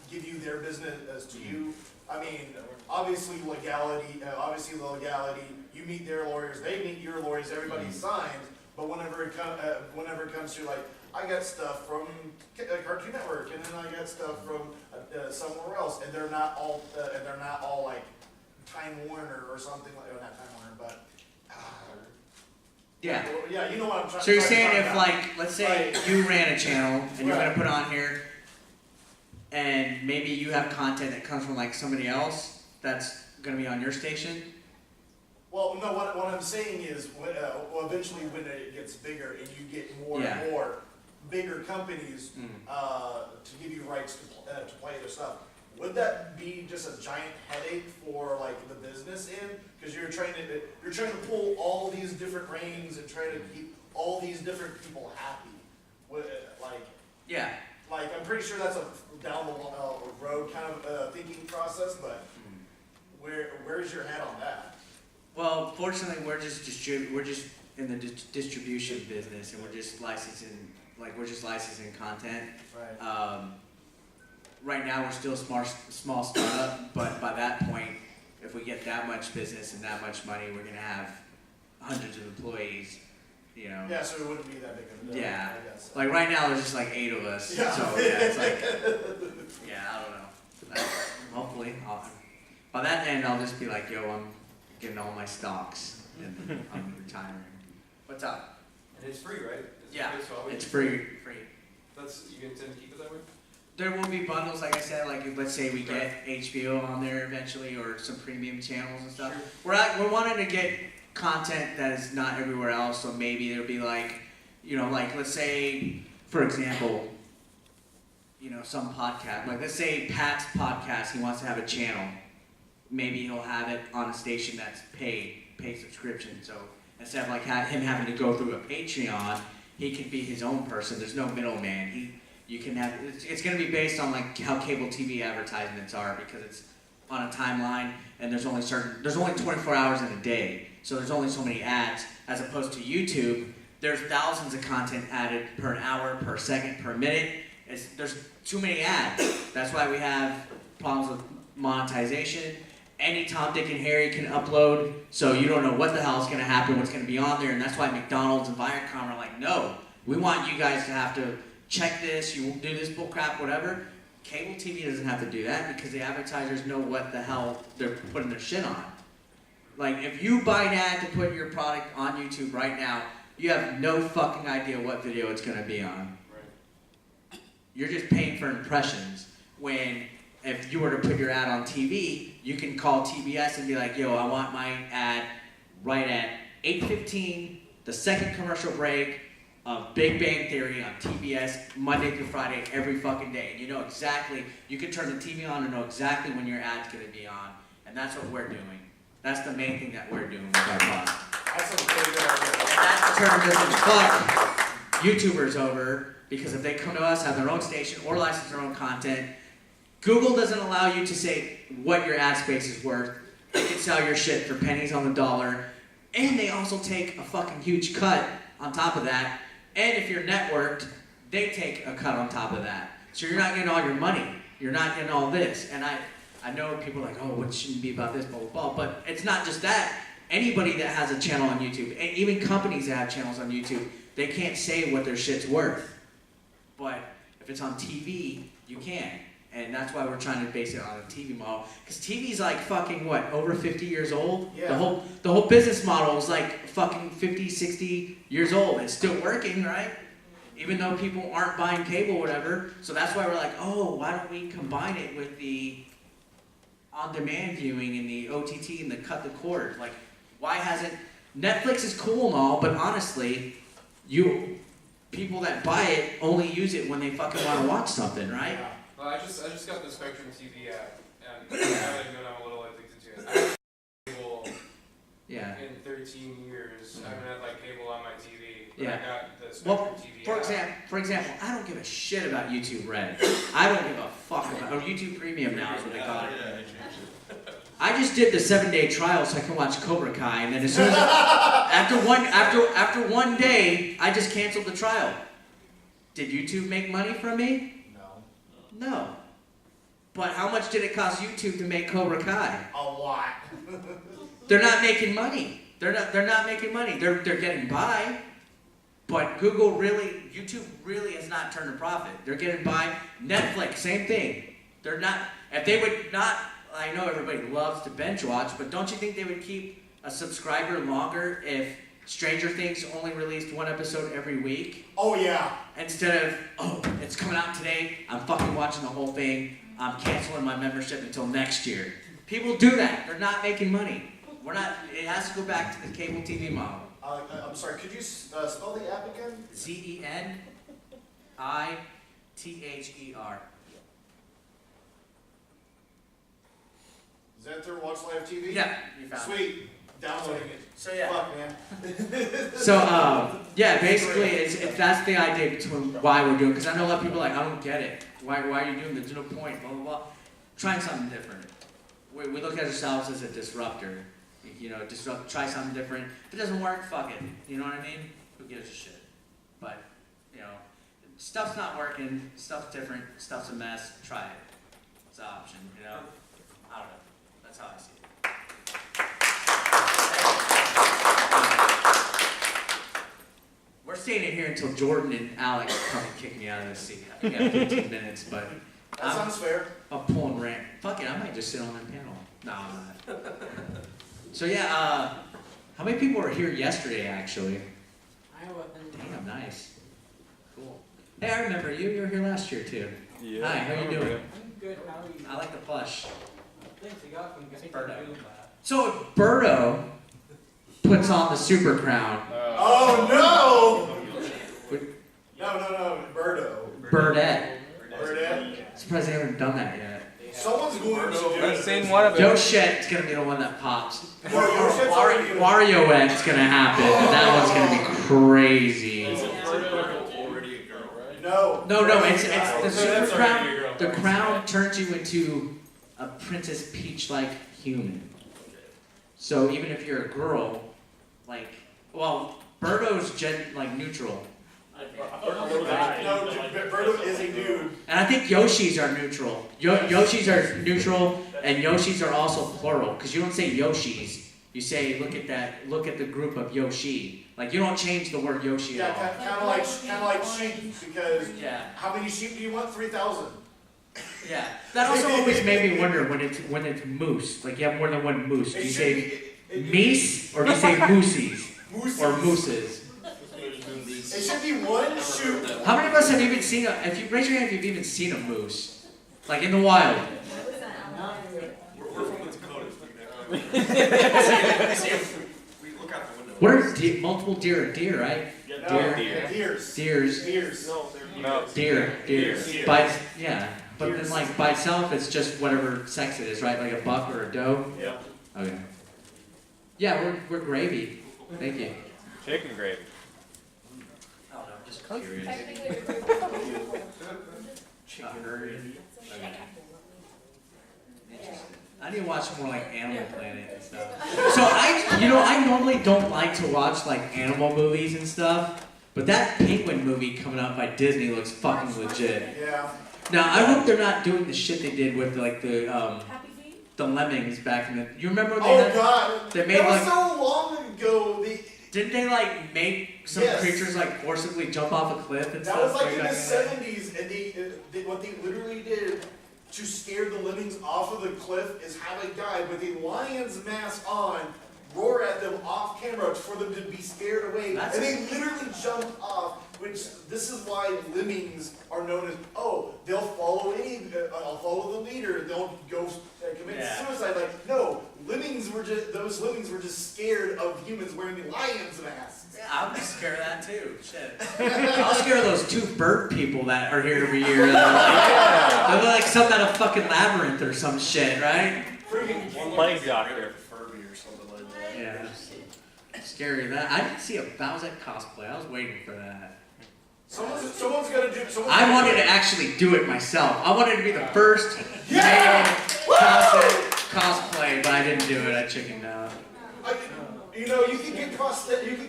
S2: give you their business as to you? I mean, obviously legality, you meet their lawyers, they meet your lawyers, everybody signs, but whenever it comes to like, I got stuff from Cartoon Network, and then I got stuff from somewhere else, and they're not all like Time Warner or something like, not Time Warner, but
S1: Yeah.
S2: yeah, you know what I'm trying.
S1: So you're
S2: trying to
S1: saying
S2: talk
S1: if,
S2: about.
S1: like, let's say you ran a channel and you're
S2: Right.
S1: gonna put on here, and maybe you have content that comes from like somebody else that's gonna be on your station.
S2: Well, no, what I'm saying is, eventually when it gets bigger and you get more
S1: Yeah.
S2: and more bigger companies
S1: Mm.
S2: to give you rights to play their stuff, would that be just a giant headache for like the business end? Because you're trying to pull all these different reins and try to keep all these different people happy.
S1: Yeah.
S2: Like I'm pretty sure that's a down the road kind of thinking process, but where's your head on that?
S1: Well, fortunately, we're just in the distribution business, and we're just licensing content.
S2: Right.
S1: Right now, we're still a small startup, but by that point, if we get that much business and that much money, we're gonna have hundreds of employees. You know.
S2: Yeah, so it wouldn't be that big of a deal.
S1: Yeah.
S2: I guess.
S1: Like right now, there's just like 8 of us.
S2: Yeah.
S1: So yeah, it's like, yeah, I don't know. Hopefully, by that end, I'll just be like, yo, I'm getting all my stocks and I'm retiring. What's up?
S6: And it's free, right?
S1: Yeah,
S6: free, so always-
S1: it's free.
S6: You intend to keep it that way?
S1: There will be bundles, like I said, like if, let's say we get HBO on there eventually, or some premium channels and stuff.
S6: Sure.
S1: We're wanting to get content that is not everywhere else, so maybe there'll be like, you know, like let's say, for example, you know, some podcast, like let's say Pat's podcast, he wants to have a channel. Maybe he'll have it on a station that's paid subscription, so instead of like him having to go through a Patreon, he can be his own person. There's no middleman. You can have, it's going to be based on like how cable TV advertisements are, because it's on a timeline and there's only 24 hours in a day, so there's only so many ads. As opposed to YouTube, there's thousands of content added per hour, per second, per minute. There's too many ads. That's why we have problems with monetization. Any Tom, Dick, and Harry can upload, so you don't know what the hell is going to happen, what's going to be on there, and that's why McDonald's and Viacom are like, no, we want you guys to have to check this, you won't do this bullcrap, whatever. Cable TV doesn't have to do that because the advertisers know what the hell they're putting their shit on. Like, if you buy an ad to put your product on YouTube right now, you have no fucking idea what video it's going to be on.
S6: Right.
S1: You're just paying for impressions. When, if you were to put your ad on TV, you can call TBS and be like, yo, I want my ad right at 8:15, the second commercial break of Big Bang Theory on TBS, Monday through Friday, every fucking day. And you know exactly, you can turn the TV on and know exactly when your ad's gonna be on. And that's what we're doing. That's the main thing that we're doing with our product.
S2: That's a really good idea.
S1: And that's the term doesn't fuck YouTubers over, because if they come to us, have their own station, or license their own content, Google doesn't allow you to say what your ad space is worth. They can sell your shit for pennies on the dollar. And they also take a fucking huge cut on top of that. And if you're networked, they take a cut on top of that. So you're not getting all your money. You're not getting all this. And I know people are like, oh, it shouldn't be about this, blah, blah, blah. But it's not just that. Anybody that has a channel on YouTube, and even companies that have channels on YouTube, they can't say what their shit's worth. But if it's on TV, you can. And that's why we're trying to base it on a TV model. Because TV's like fucking, what, over 50 years old?
S2: Yeah.
S1: The whole business model is like fucking 50, 60 years old. It's still working, right? Even though people aren't buying cable or whatever. So that's why we're like, oh, why don't we combine it with the on-demand viewing and the OTT and the cut the cord? Like, why hasn't... Netflix is cool and all, but honestly, people that buy it only use it when they fucking want to watch something, right?
S2: Yeah.
S6: Well, I just got the Spectrum TV app, and now that you know I'm a little addicted to it. I haven't had cable
S1: Yeah.
S6: in 13 years. I haven't had like cable on my TV. But
S1: Yeah.
S6: I got the Spectrum
S1: Well,
S6: TV app.
S1: for example, I don't give a shit about YouTube Red. I don't give a fuck about, or YouTube Premium now is what they call it. I just did the 7-day trial so I can watch Cobra Kai, and then as soon as after one day, I just canceled the trial. Did YouTube make money from me?
S2: No.
S1: No. But how much did it cost YouTube to make Cobra Kai?
S2: A lot.
S1: They're not making money. They're not making money. They're getting by. But YouTube really has not turned a profit. They're getting by. Netflix, same thing. They're not. If they would not, I know everybody loves to binge watch, but don't you think they would keep a subscriber longer if Stranger Things only released one episode every week?
S2: Oh yeah.
S1: Instead of, oh, it's coming out today, I'm fucking watching the whole thing, I'm canceling my membership until next year. People do that. They're not making money. We're not. It has to go back to the cable TV model.
S2: I'm sorry. Could you spell the app again?
S1: ZENITHER.
S2: Zether Watch Live TV.
S1: Yeah, you found it.
S2: Sweet. Downloading it.
S1: So yeah.
S2: Fuck, man.
S1: So yeah, basically, it's that's the idea between why we're doing. Because I know a lot of people are like, I don't get it. Why are you doing this? There's no point. Blah blah blah. Trying something different. We look at ourselves as a disruptor. You know, try something different. If it doesn't work, fuck it. You know what I mean? Who gives a shit? But, you know, stuff's not working, stuff's different, stuff's a mess, try it. It's an option, you know? I don't know. That's how I see it. We're staying in here until Jordan and Alex come and kick me out of this seat. I think I have 15 minutes, but
S2: That sounds fair.
S1: I'm pulling rank. Fuck it, I might just sit on that panel. No, I'm not. So yeah, how many people were here yesterday, actually? Damn, nice. Cool. Hey, I remember you. You were here last year, too.
S3: Yeah.
S1: Hi, how you doing?
S8: I'm good, how are you?
S1: I like the plush.
S8: Thanks, you got from
S1: Birdo. So Birdo puts on the Super Crown.
S2: Oh no! No, Birdo.
S1: Birdette.
S2: Birdette.
S1: Surprised they haven't done that yet.
S2: Someone's going to do
S3: I've
S2: it.
S3: seen one of them.
S1: Yoshet's gonna be the one that pops.
S2: No, Yoshet's already doing it.
S1: Warioette's gonna happen, and that one's gonna be crazy.
S5: Already a girl, right?
S2: No.
S1: No, it's the Super Crown. The crown turns you into a Princess Peach-like human. So even if you're a girl, like, well, Birdo's neutral.
S2: No, Birdo is a dude.
S1: And I think Yoshis are neutral. Yoshis are neutral, and Yoshis are also plural, because you don't say Yoshis. You say, look at the group of Yoshi. Like, you don't change the word Yoshi
S2: Yeah,
S1: at all.
S2: kind of like sheep, because
S1: Yeah.
S2: how many sheep do you want? 3,000.
S1: Yeah. That also always made me wonder when it's moose. Like, you have more than one moose. Do you say meese, or do you say moosies? Or mooses?
S2: It should be one shoot.
S1: How many of us have even seen if you raise your hand if you've even seen a moose? Like in the wild.
S5: We're from the Dakotas. We look out the window.
S1: What are multiple deer? A deer, right?
S2: No,
S1: Deer.
S2: deers.
S1: Deers.
S2: Deers.
S3: No.
S1: Deer.
S2: Deers.
S1: But then like by itself it's just whatever sex it is, right? Like a buck or a doe?
S2: Yeah.
S1: Okay. Yeah, we're gravy. Thank you.
S3: Chicken gravy.
S1: I don't know, I'm just curious. Chicken. Okay. I need to watch more like Animal Planet and stuff. So I normally don't like to watch like animal movies and stuff, but that Penguin movie coming out by Disney looks fucking legit.
S2: Yeah.
S1: Now I hope they're not doing the shit they did with like the
S7: Happy Feet?
S1: lemmings back in the. You remember when
S2: Oh God.
S1: they made
S2: That was
S1: like.
S2: so long ago.
S1: Didn't they like make some
S2: Yes.
S1: creatures like forcibly jump off a cliff and
S2: That
S1: stuff?
S2: was like
S1: way
S2: in the
S1: back
S2: '70s, and what they literally did to scare the lemmings off of the cliff is have a guy with a lion's mask on roar at them off camera for them to be scared away,
S1: That's-
S2: and they literally jumped off. Which this is why lemmings are known as they'll follow I'll follow the leader. They'll go commit suicide. Like no, those lemmings were just scared of humans wearing lions masks.
S1: Yeah, I'm scared of that too. Shit. I'll scare those two bird people that are here every year. They're like some kind of fucking labyrinth or some shit, right?
S2: Freaking
S3: Plague doctor.
S5: Furby or something like that.
S1: Yeah. Scary that. I didn't see a Bowsette cosplay. I was waiting for that.
S2: Someone's gonna do.
S1: I wanted to actually do it myself. I wanted to be the first
S2: Yeah!
S1: male Bowsette cosplay, but I didn't do it. I chickened out.
S2: You can get prosthetic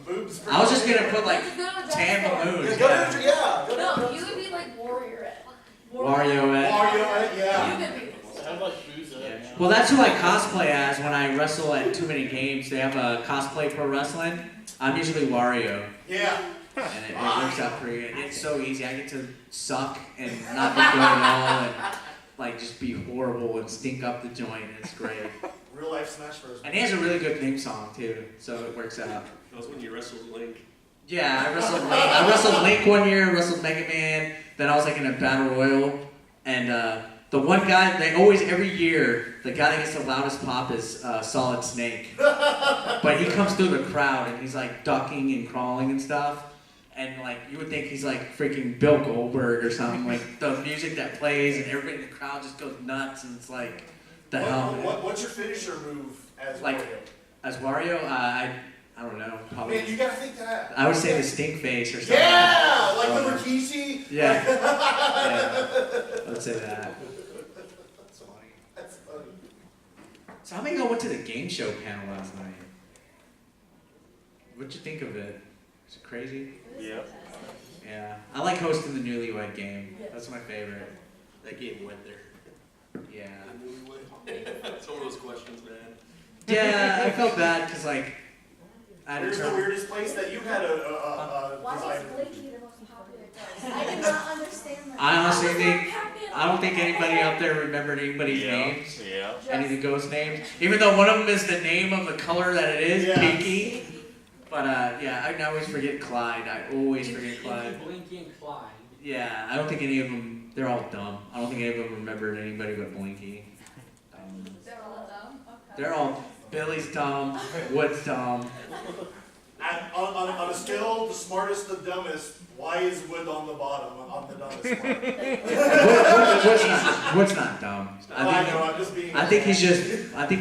S2: boobs.
S1: I was just gonna put like tan balloons. Yeah.
S7: No, you would be like Warrior.
S1: Wario.
S2: Yeah.
S7: You could be.
S1: Well, that's who I cosplay as when I wrestle at too many games. They have a cosplay pro wrestling. I'm usually Wario.
S2: Yeah.
S1: and it works out pretty good. It's so easy. I get to suck and not be good at all, and like just be horrible and stink up the joint. It's great.
S2: Real life Smash Bros.
S1: And he has a really good theme song too, so it works out.
S5: That was when you wrestled Link.
S1: Yeah, I wrestled Link. I wrestled Link one year. I wrestled Mega Man. Then I was like in a battle royal, and the one guy they always every year the guy that gets the loudest pop is Solid Snake, but he comes through the crowd and he's like ducking and crawling and stuff, and like you would think he's like freaking Bill Goldberg or something. Like the music that plays and everybody in the crowd just goes nuts, and it's like the hell. Man.
S2: What's your finisher move as
S1: Like,
S2: Wario?
S1: As Wario, I don't know. Probably.
S2: Man, you gotta think that.
S1: I would say the stink face or something.
S2: Yeah, like the Rikishi.
S1: Yeah. Yeah. I would say that.
S2: That's funny. That's funny.
S1: So how many of y'all went to the game show panel last night? What'd you think of it? Was it crazy?
S5: Yep.
S1: Yeah. I like hosting the Newlywed Game. That's my favorite.
S5: That game went there.
S1: Yeah.
S5: It's one of those questions, man.
S1: Yeah, I felt bad because like I had
S2: Where's
S1: to
S2: the
S1: turn.
S2: weirdest place that you had a
S7: Why is
S2: designer?
S7: Blakey the most popular place? I did not understand that.
S1: I honestly
S7: was
S1: think-
S7: not happy at
S1: I don't
S7: all.
S1: think anybody out there remembered anybody's names.
S5: Yeah.
S1: Any of the ghost names. Even though one of them is the name of the color that it is,
S2: Yeah.
S1: Pinky. But yeah, I always forget Clyde. I always forget Clyde.
S8: Blinky and Clyde.
S1: Yeah, I don't think any of them, they're all dumb. I don't think any of them remembered anybody but Blinky.
S7: They're all dumb? Okay.
S1: They're all, Billy's dumb, Wood's dumb.
S2: On a scale, the smartest to dumbest, why is Wood on the bottom, on the dumbest one?
S1: Wood's not dumb.
S2: I know, I'm just being.
S1: I think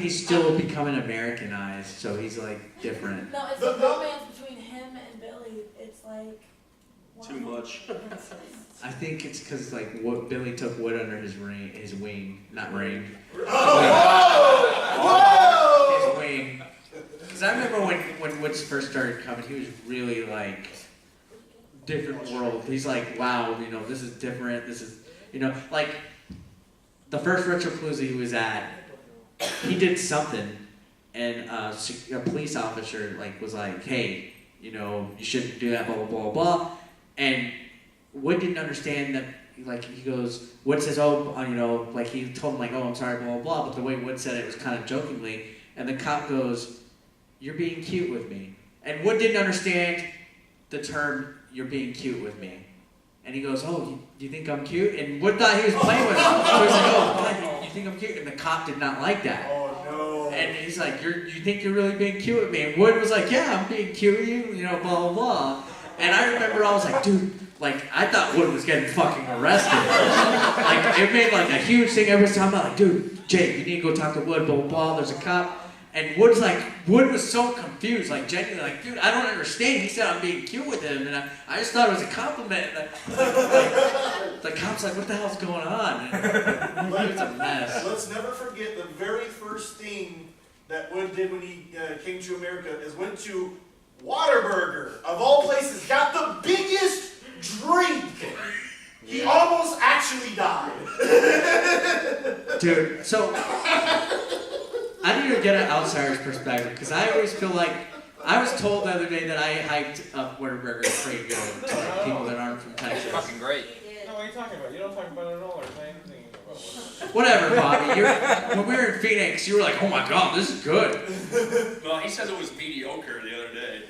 S1: he's still becoming Americanized, so he's like different.
S7: No, it's the romance between him and Billy. It's like...
S5: Too much.
S1: I think it's because like Billy took Wood under his wing, not ring.
S2: Whoa!
S1: His wing. Because I remember when Woods first started coming, he was really like different world. He's like, wow, you know, this is different. This is, you know, like the first Retropalooza he was at, he did something, and a police officer like was like, hey, you know, you shouldn't do that, blah blah blah blah, and Wood didn't understand that. Like he goes, Wood says, oh, you know, like he told him like, oh, I'm sorry, blah blah blah, but the way Wood said it was kind of jokingly, and the cop goes, you're being cute with me, and Wood didn't understand the term, you're being cute with me, and he goes, oh, you think I'm cute? And Wood thought he was playing with him, so he's like, oh, God, you think I'm cute? And the cop did not like that.
S2: Oh no.
S1: And he's like, you think you're really being cute with me? And Wood was like, yeah, I'm being cute with you, you know, blah, blah, blah. And I remember I was like, dude, like, I thought Wood was getting fucking arrested. Like, it made like a huge thing every time. I'm like, dude, Jake, you need to go talk to Wood, blah, blah, blah, there's a cop. And Wood was so confused, like, genuinely, like, dude, I don't understand. He said I'm being cute with him, and I just thought it was a compliment. And the cop's like, what the hell's going on? And it was a mess.
S2: Let's never forget the very first thing that Wood did when he came to America is went to Whataburger, of all places, got the biggest drink. He almost actually died.
S1: Dude, so I need to get an outsider's perspective, because I always feel like, I was told the other day that I hyped up Whataburger pretty good to like people that aren't from Texas.
S4: Fucking great.
S6: No, what are you talking about? You don't talk about it at all or say anything about it.
S1: Whatever, Bobby. When we were in Phoenix, you were like, oh my God, this is good.
S5: No, he says it was mediocre the other day.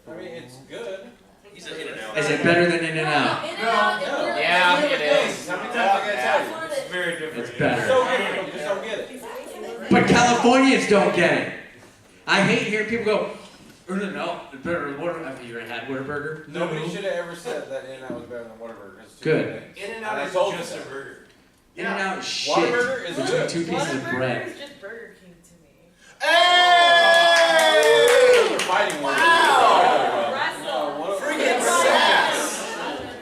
S6: I mean, it's good.
S5: He's an In-N-Out.
S1: Is it better than In-N-Out?
S7: In-N-Out, it really
S4: Yeah,
S7: is.
S4: it is.
S6: How many times I gotta tell you?
S7: That's what
S6: It's
S7: it
S6: very different.
S1: It's better.
S6: So different, you just don't get it.
S1: But Californians don't get it. I hate hearing people go, no, it's better than Whataburger. Have you ever had Whataburger?
S6: Nobody should have ever said that In-N-Out was better than Whataburger. It's two
S1: Good.
S6: things.
S2: In-N-Out
S6: And I
S2: is
S6: told you
S2: just
S6: that.
S2: a burger.
S1: In-N-Out is shit.
S6: Whataburger is
S1: Between
S6: good.
S1: two pieces of bread.
S7: Whataburger is just Burger King to me.
S2: Hey!
S6: We're fighting words.
S7: Wrestle.
S2: Freaking sass!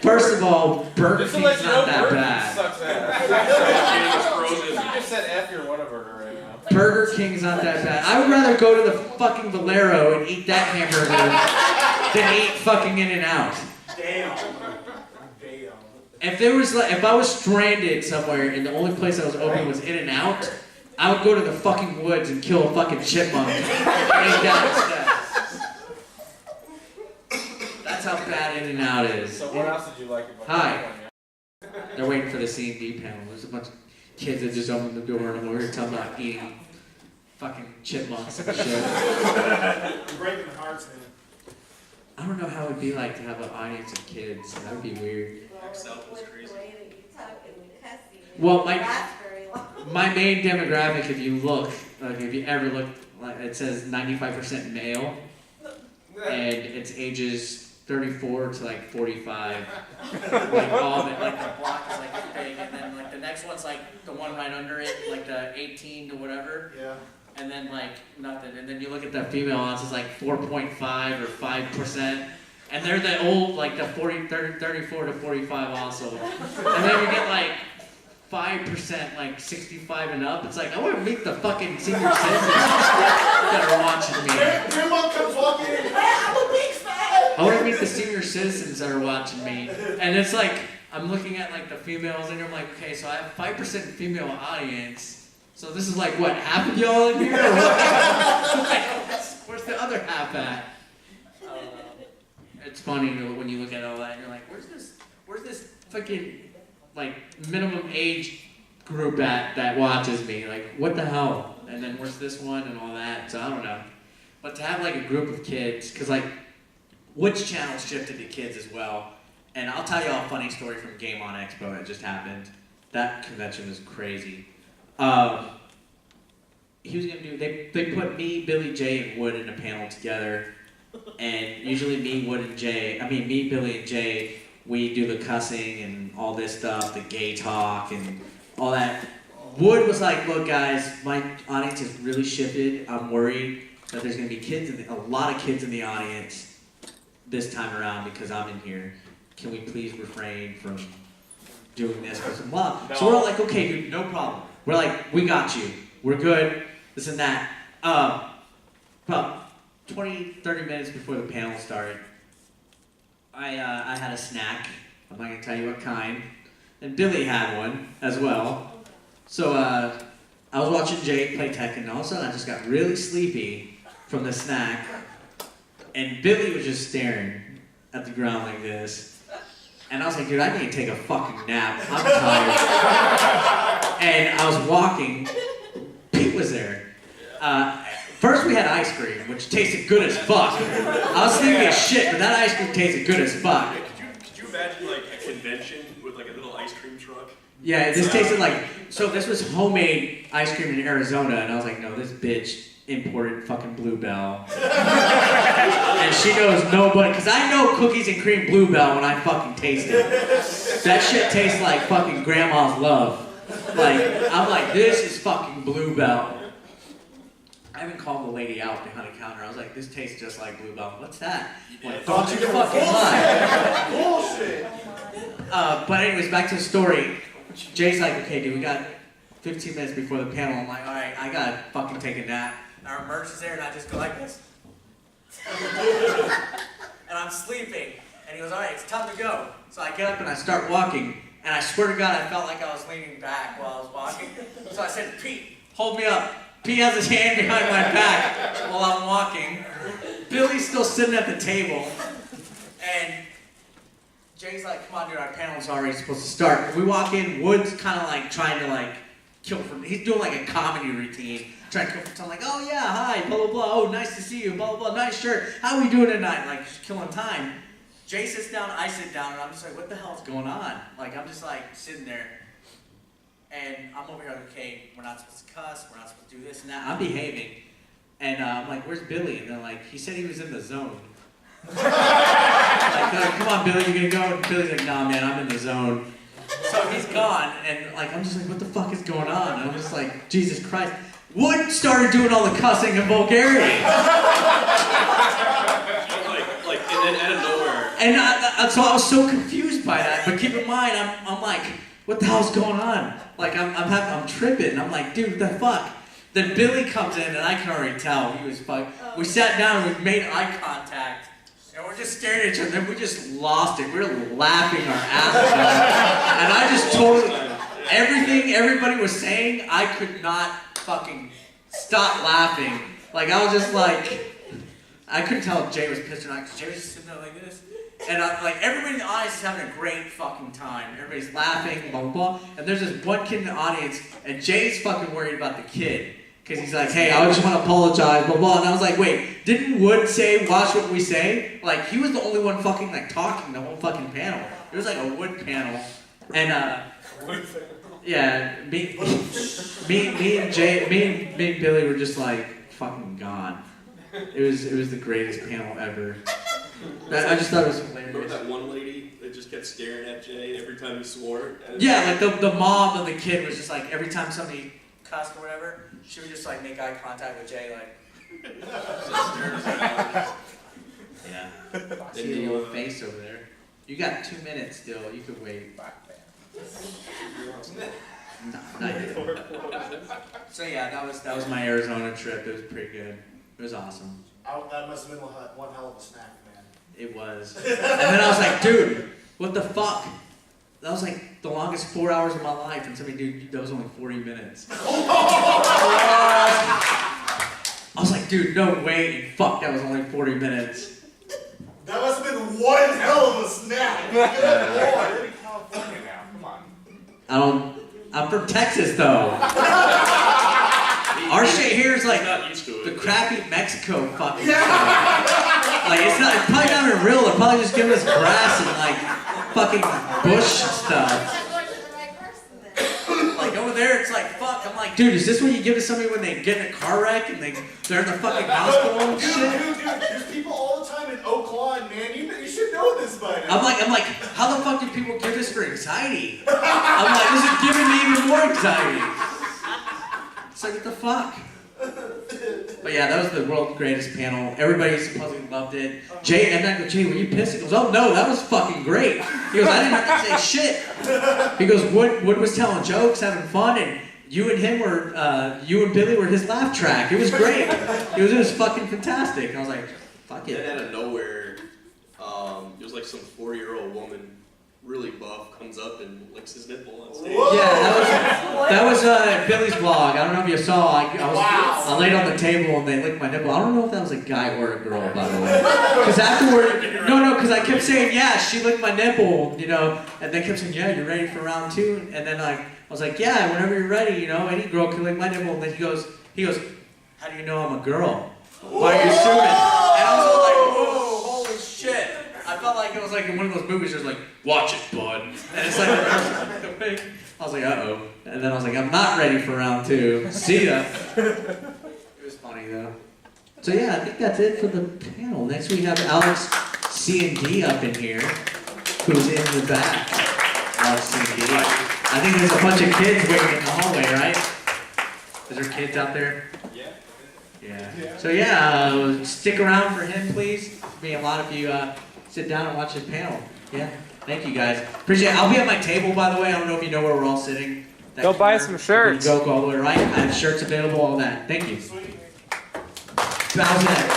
S1: First of all, Burger
S6: Just to let
S1: King's
S6: you know,
S1: not that
S6: Burger King
S1: bad.
S6: sucks ass.
S5: Frozen.
S6: You just said F your Whataburger right now.
S1: Burger King's not that bad. I would rather go to the fucking Valero and eat that hamburger than eat fucking In-N-Out.
S2: Damn.
S1: If I was stranded somewhere and the only place that was open was In-N-Out, I would go to the fucking woods and kill a fucking chipmunk and eat that instead. That's how bad that In and Out is.
S3: So what else did you like about
S1: Hi.
S3: California?
S1: They're waiting for the C&D panel. There's a bunch of kids that just opened the door and we're talking about eating fucking chipmunks and shit.
S2: You're breaking the hearts, man.
S1: I don't know how it would be like to have an audience of kids. That would be weird.
S5: South was crazy.
S1: Well, my main demographic, if you look, like if you ever look, like it says 95% male, and it's ages 34 to like 45. Like all of it, like the block is like big, and then like the next one's like the one right under it, like the 18 to whatever.
S2: Yeah.
S1: And then like nothing. And then you look at the female odds, it's like 4.5 or 5%. And they're the old, like the 34 to 45 also. And then you get like 5%, like 65 and up. It's like, I want to meet the fucking senior citizens that are watching me.
S2: Grandma comes walking in, I'm a big fan!
S1: I want to meet the senior citizens that are watching me. And it's like, I'm looking at like the females and I'm like, okay, so I have 5% female audience. So this is like, what, half of y'all in here? Or what? Like, where's the other half at? It's funny when you look at all that and you're like, where's this fucking, like, minimum age group that watches me? Like, what the hell? And then where's this one and all that? So I don't know. But to have like a group of kids, because like, which channel shifted to kids as well? And I'll tell y'all a funny story from Game On Expo that just happened. That convention was crazy. He was gonna do. They put me, Billy, Jay, and Wood in a panel together, and usually me, Billy, and Jay, we do the cussing and all this stuff, the gay talk and all that. Wood was like, "Look, guys, my audience has really shifted. I'm worried that there's gonna be a lot of kids in the audience this time around because I'm in here. Can we please refrain from doing this?" Blah. So we're all like, "Okay, dude, no problem." We're like, "We got you. We're good." This and that. About 20, 30 minutes before the panel started, I had a snack. I'm not going to tell you what kind. And Billy had one as well. So I was watching Jake play Tekken, and all of a sudden I just got really sleepy from the snack. And Billy was just staring at the ground like this. And I was like, dude, I need to take a fucking nap. I'm tired. And I was walking. Pete was there. First we had ice cream, which tasted good as fuck. I was sleepy as shit, but that ice cream tasted good as fuck.
S5: Could you imagine like a convention with like a little ice cream truck?
S1: Yeah, this tasted like, so this was homemade ice cream in Arizona, and I was like, no, this bitch imported fucking Bluebell. And she knows nobody, because I know cookies and cream Bluebell when I fucking taste it. That shit tastes like fucking grandma's love. Like, I'm like, this is fucking Bluebell. I even called the lady out behind the counter. I was like, this tastes just like Bluebell. What's that? Like, don't you fucking lie.
S2: Bullshit!
S1: But anyways, back to the story. Jay's like, okay, dude, we got 15 minutes before the panel. I'm like, all right, I gotta fucking take a nap. Our merch is there, and I just go like this. And I'm sleeping. And he goes, all right, it's time to go. So I get up and I start walking. And I swear to God, I felt like I was leaning back while I was walking. So I said, Pete, hold me up. Pete has his hand behind my back while I'm walking. Billy's still sitting at the table. And Jay's like, come on, dude, our panel's already supposed to start. We walk in, Wood's kind of like trying to like kill for, he's doing like a comedy routine. Trying to kill for time, like, oh yeah, hi, blah, blah, blah, oh, nice to see you, blah, blah, blah, nice shirt. How are we doing tonight? Like, just killing time. Jay sits down, I sit down, and I'm just like, what the hell's going on? Like, I'm just like sitting there. And I'm over here like, okay, we're not supposed to cuss, we're not supposed to do this and that. I'm behaving. And I'm like, where's Billy? And they're like, he said he was in the zone. Like, they're like, come on, Billy, you gonna go? And Billy's like, nah, man, I'm in the zone. So he's gone, and like, I'm just like, what the fuck is going on? And I'm just like, Jesus Christ. Wood started doing all the cussing and vulgarity.
S5: And then out of nowhere.
S1: And so I was so confused by that. But keep in mind, I'm like, what the hell's going on? Like, I'm tripping. I'm like, dude, what the fuck? Then Billy comes in, and I can already tell he was fucked. We sat down, and we made eye contact, and we're just staring at each other. And we just lost it. We were laughing our asses off. And I just totally, everything everybody was saying, I could not fucking stop laughing. Like, I was just like, I couldn't tell if Jay was pissed or not, because Jay was just sitting there like this. And like everybody in the audience is having a great fucking time. Everybody's laughing, blah, blah, blah. And there's this one kid in the audience, and Jay's fucking worried about the kid. Because he's like, hey, I just want to apologize, blah, blah. And I was like, wait, didn't Wood say, watch what we say? Like, he was the only one fucking, like, talking the whole fucking panel. It was like a Wood panel. And, yeah, me and Billy were just like, fucking gone. It was the greatest panel ever. I just thought it was hilarious.
S5: Remember that one lady that just kept staring at Jay every time he swore?
S1: Yeah, like the mom of the kid was just like, every time somebody cussed or whatever, she would just like make eye contact with Jay, like. Yeah. See your little face over there. You got 2 minutes still. You could wait. No, not yet. So yeah, that was my Arizona trip. It was pretty good. It was awesome.
S2: That must have been one hell of a snack, man.
S1: It was. And then I was like, dude, what the fuck? That was like the longest 4 hours of my life. And somebody, dude, that was only 40 minutes. I was like, dude, no way. Fuck, that was only 40 minutes.
S2: That must have been one hell of a snack. Good lord.
S4: California now, come on.
S1: I'm from Texas, though. Our shit here is like
S5: not used to it.
S1: the crappy Mexico fucking stuff. Like, it's probably not even real. They're probably just giving us grass and like fucking bush stuff. Like over there, it's like, fuck. I'm like, dude, is this what you give to somebody when they get in a car wreck and they're in the fucking hospital and shit?
S2: Dude, there's people all the time in Oak Lawn, man. You should know this by now.
S1: I'm like, how the fuck do people give this for anxiety? I'm like, this is giving me even more anxiety. It's like, what the fuck? But yeah, that was the world's greatest panel. Everybody supposedly loved it. Jay, and I go, Jay, were you pissed? He goes, oh no, that was fucking great. He goes, I didn't have to say shit. He goes, Wood was telling jokes, having fun, and you and Billy were his laugh track. It was great. It was fucking fantastic. And I was like, fuck it.
S5: Then out of nowhere, it was like some 40-year-old woman, really buff, comes up and licks his nipple on stage.
S2: Whoa.
S1: Yeah, that was Billy's vlog. I don't know if you saw. I laid on the table and they licked my nipple. I don't know if that was a guy or a girl, by the way. Because afterward, because I kept saying, yeah, she licked my nipple, and they kept saying, yeah, you're ready for round 2, and then I was like, yeah, whenever you're ready, any girl can lick my nipple. And then he goes, how do you know I'm a girl? Why are you assuming? And I was like, whoa, holy shit. I felt like it was like in one of those movies, there's like, watch it, bud. And it's like, I was like, uh-oh. And then I was like, I'm not ready for round 2. See ya. It was funny, though. So yeah, I think that's it for the panel. Next we have Alex C&D up in here, who's in the back. Alex C&D. I think there's a bunch of kids waiting in the hallway, right? Is there kids out there? Yeah. So yeah, stick around for him, please. A lot of you sit down and watch his panel. Yeah. Thank you guys. Appreciate it. I'll be at my table, by the way. I don't know if you know where we're all sitting.
S4: Go buy some shirts.
S1: Go all the way right. I have shirts available, all that. Thank you. How's that?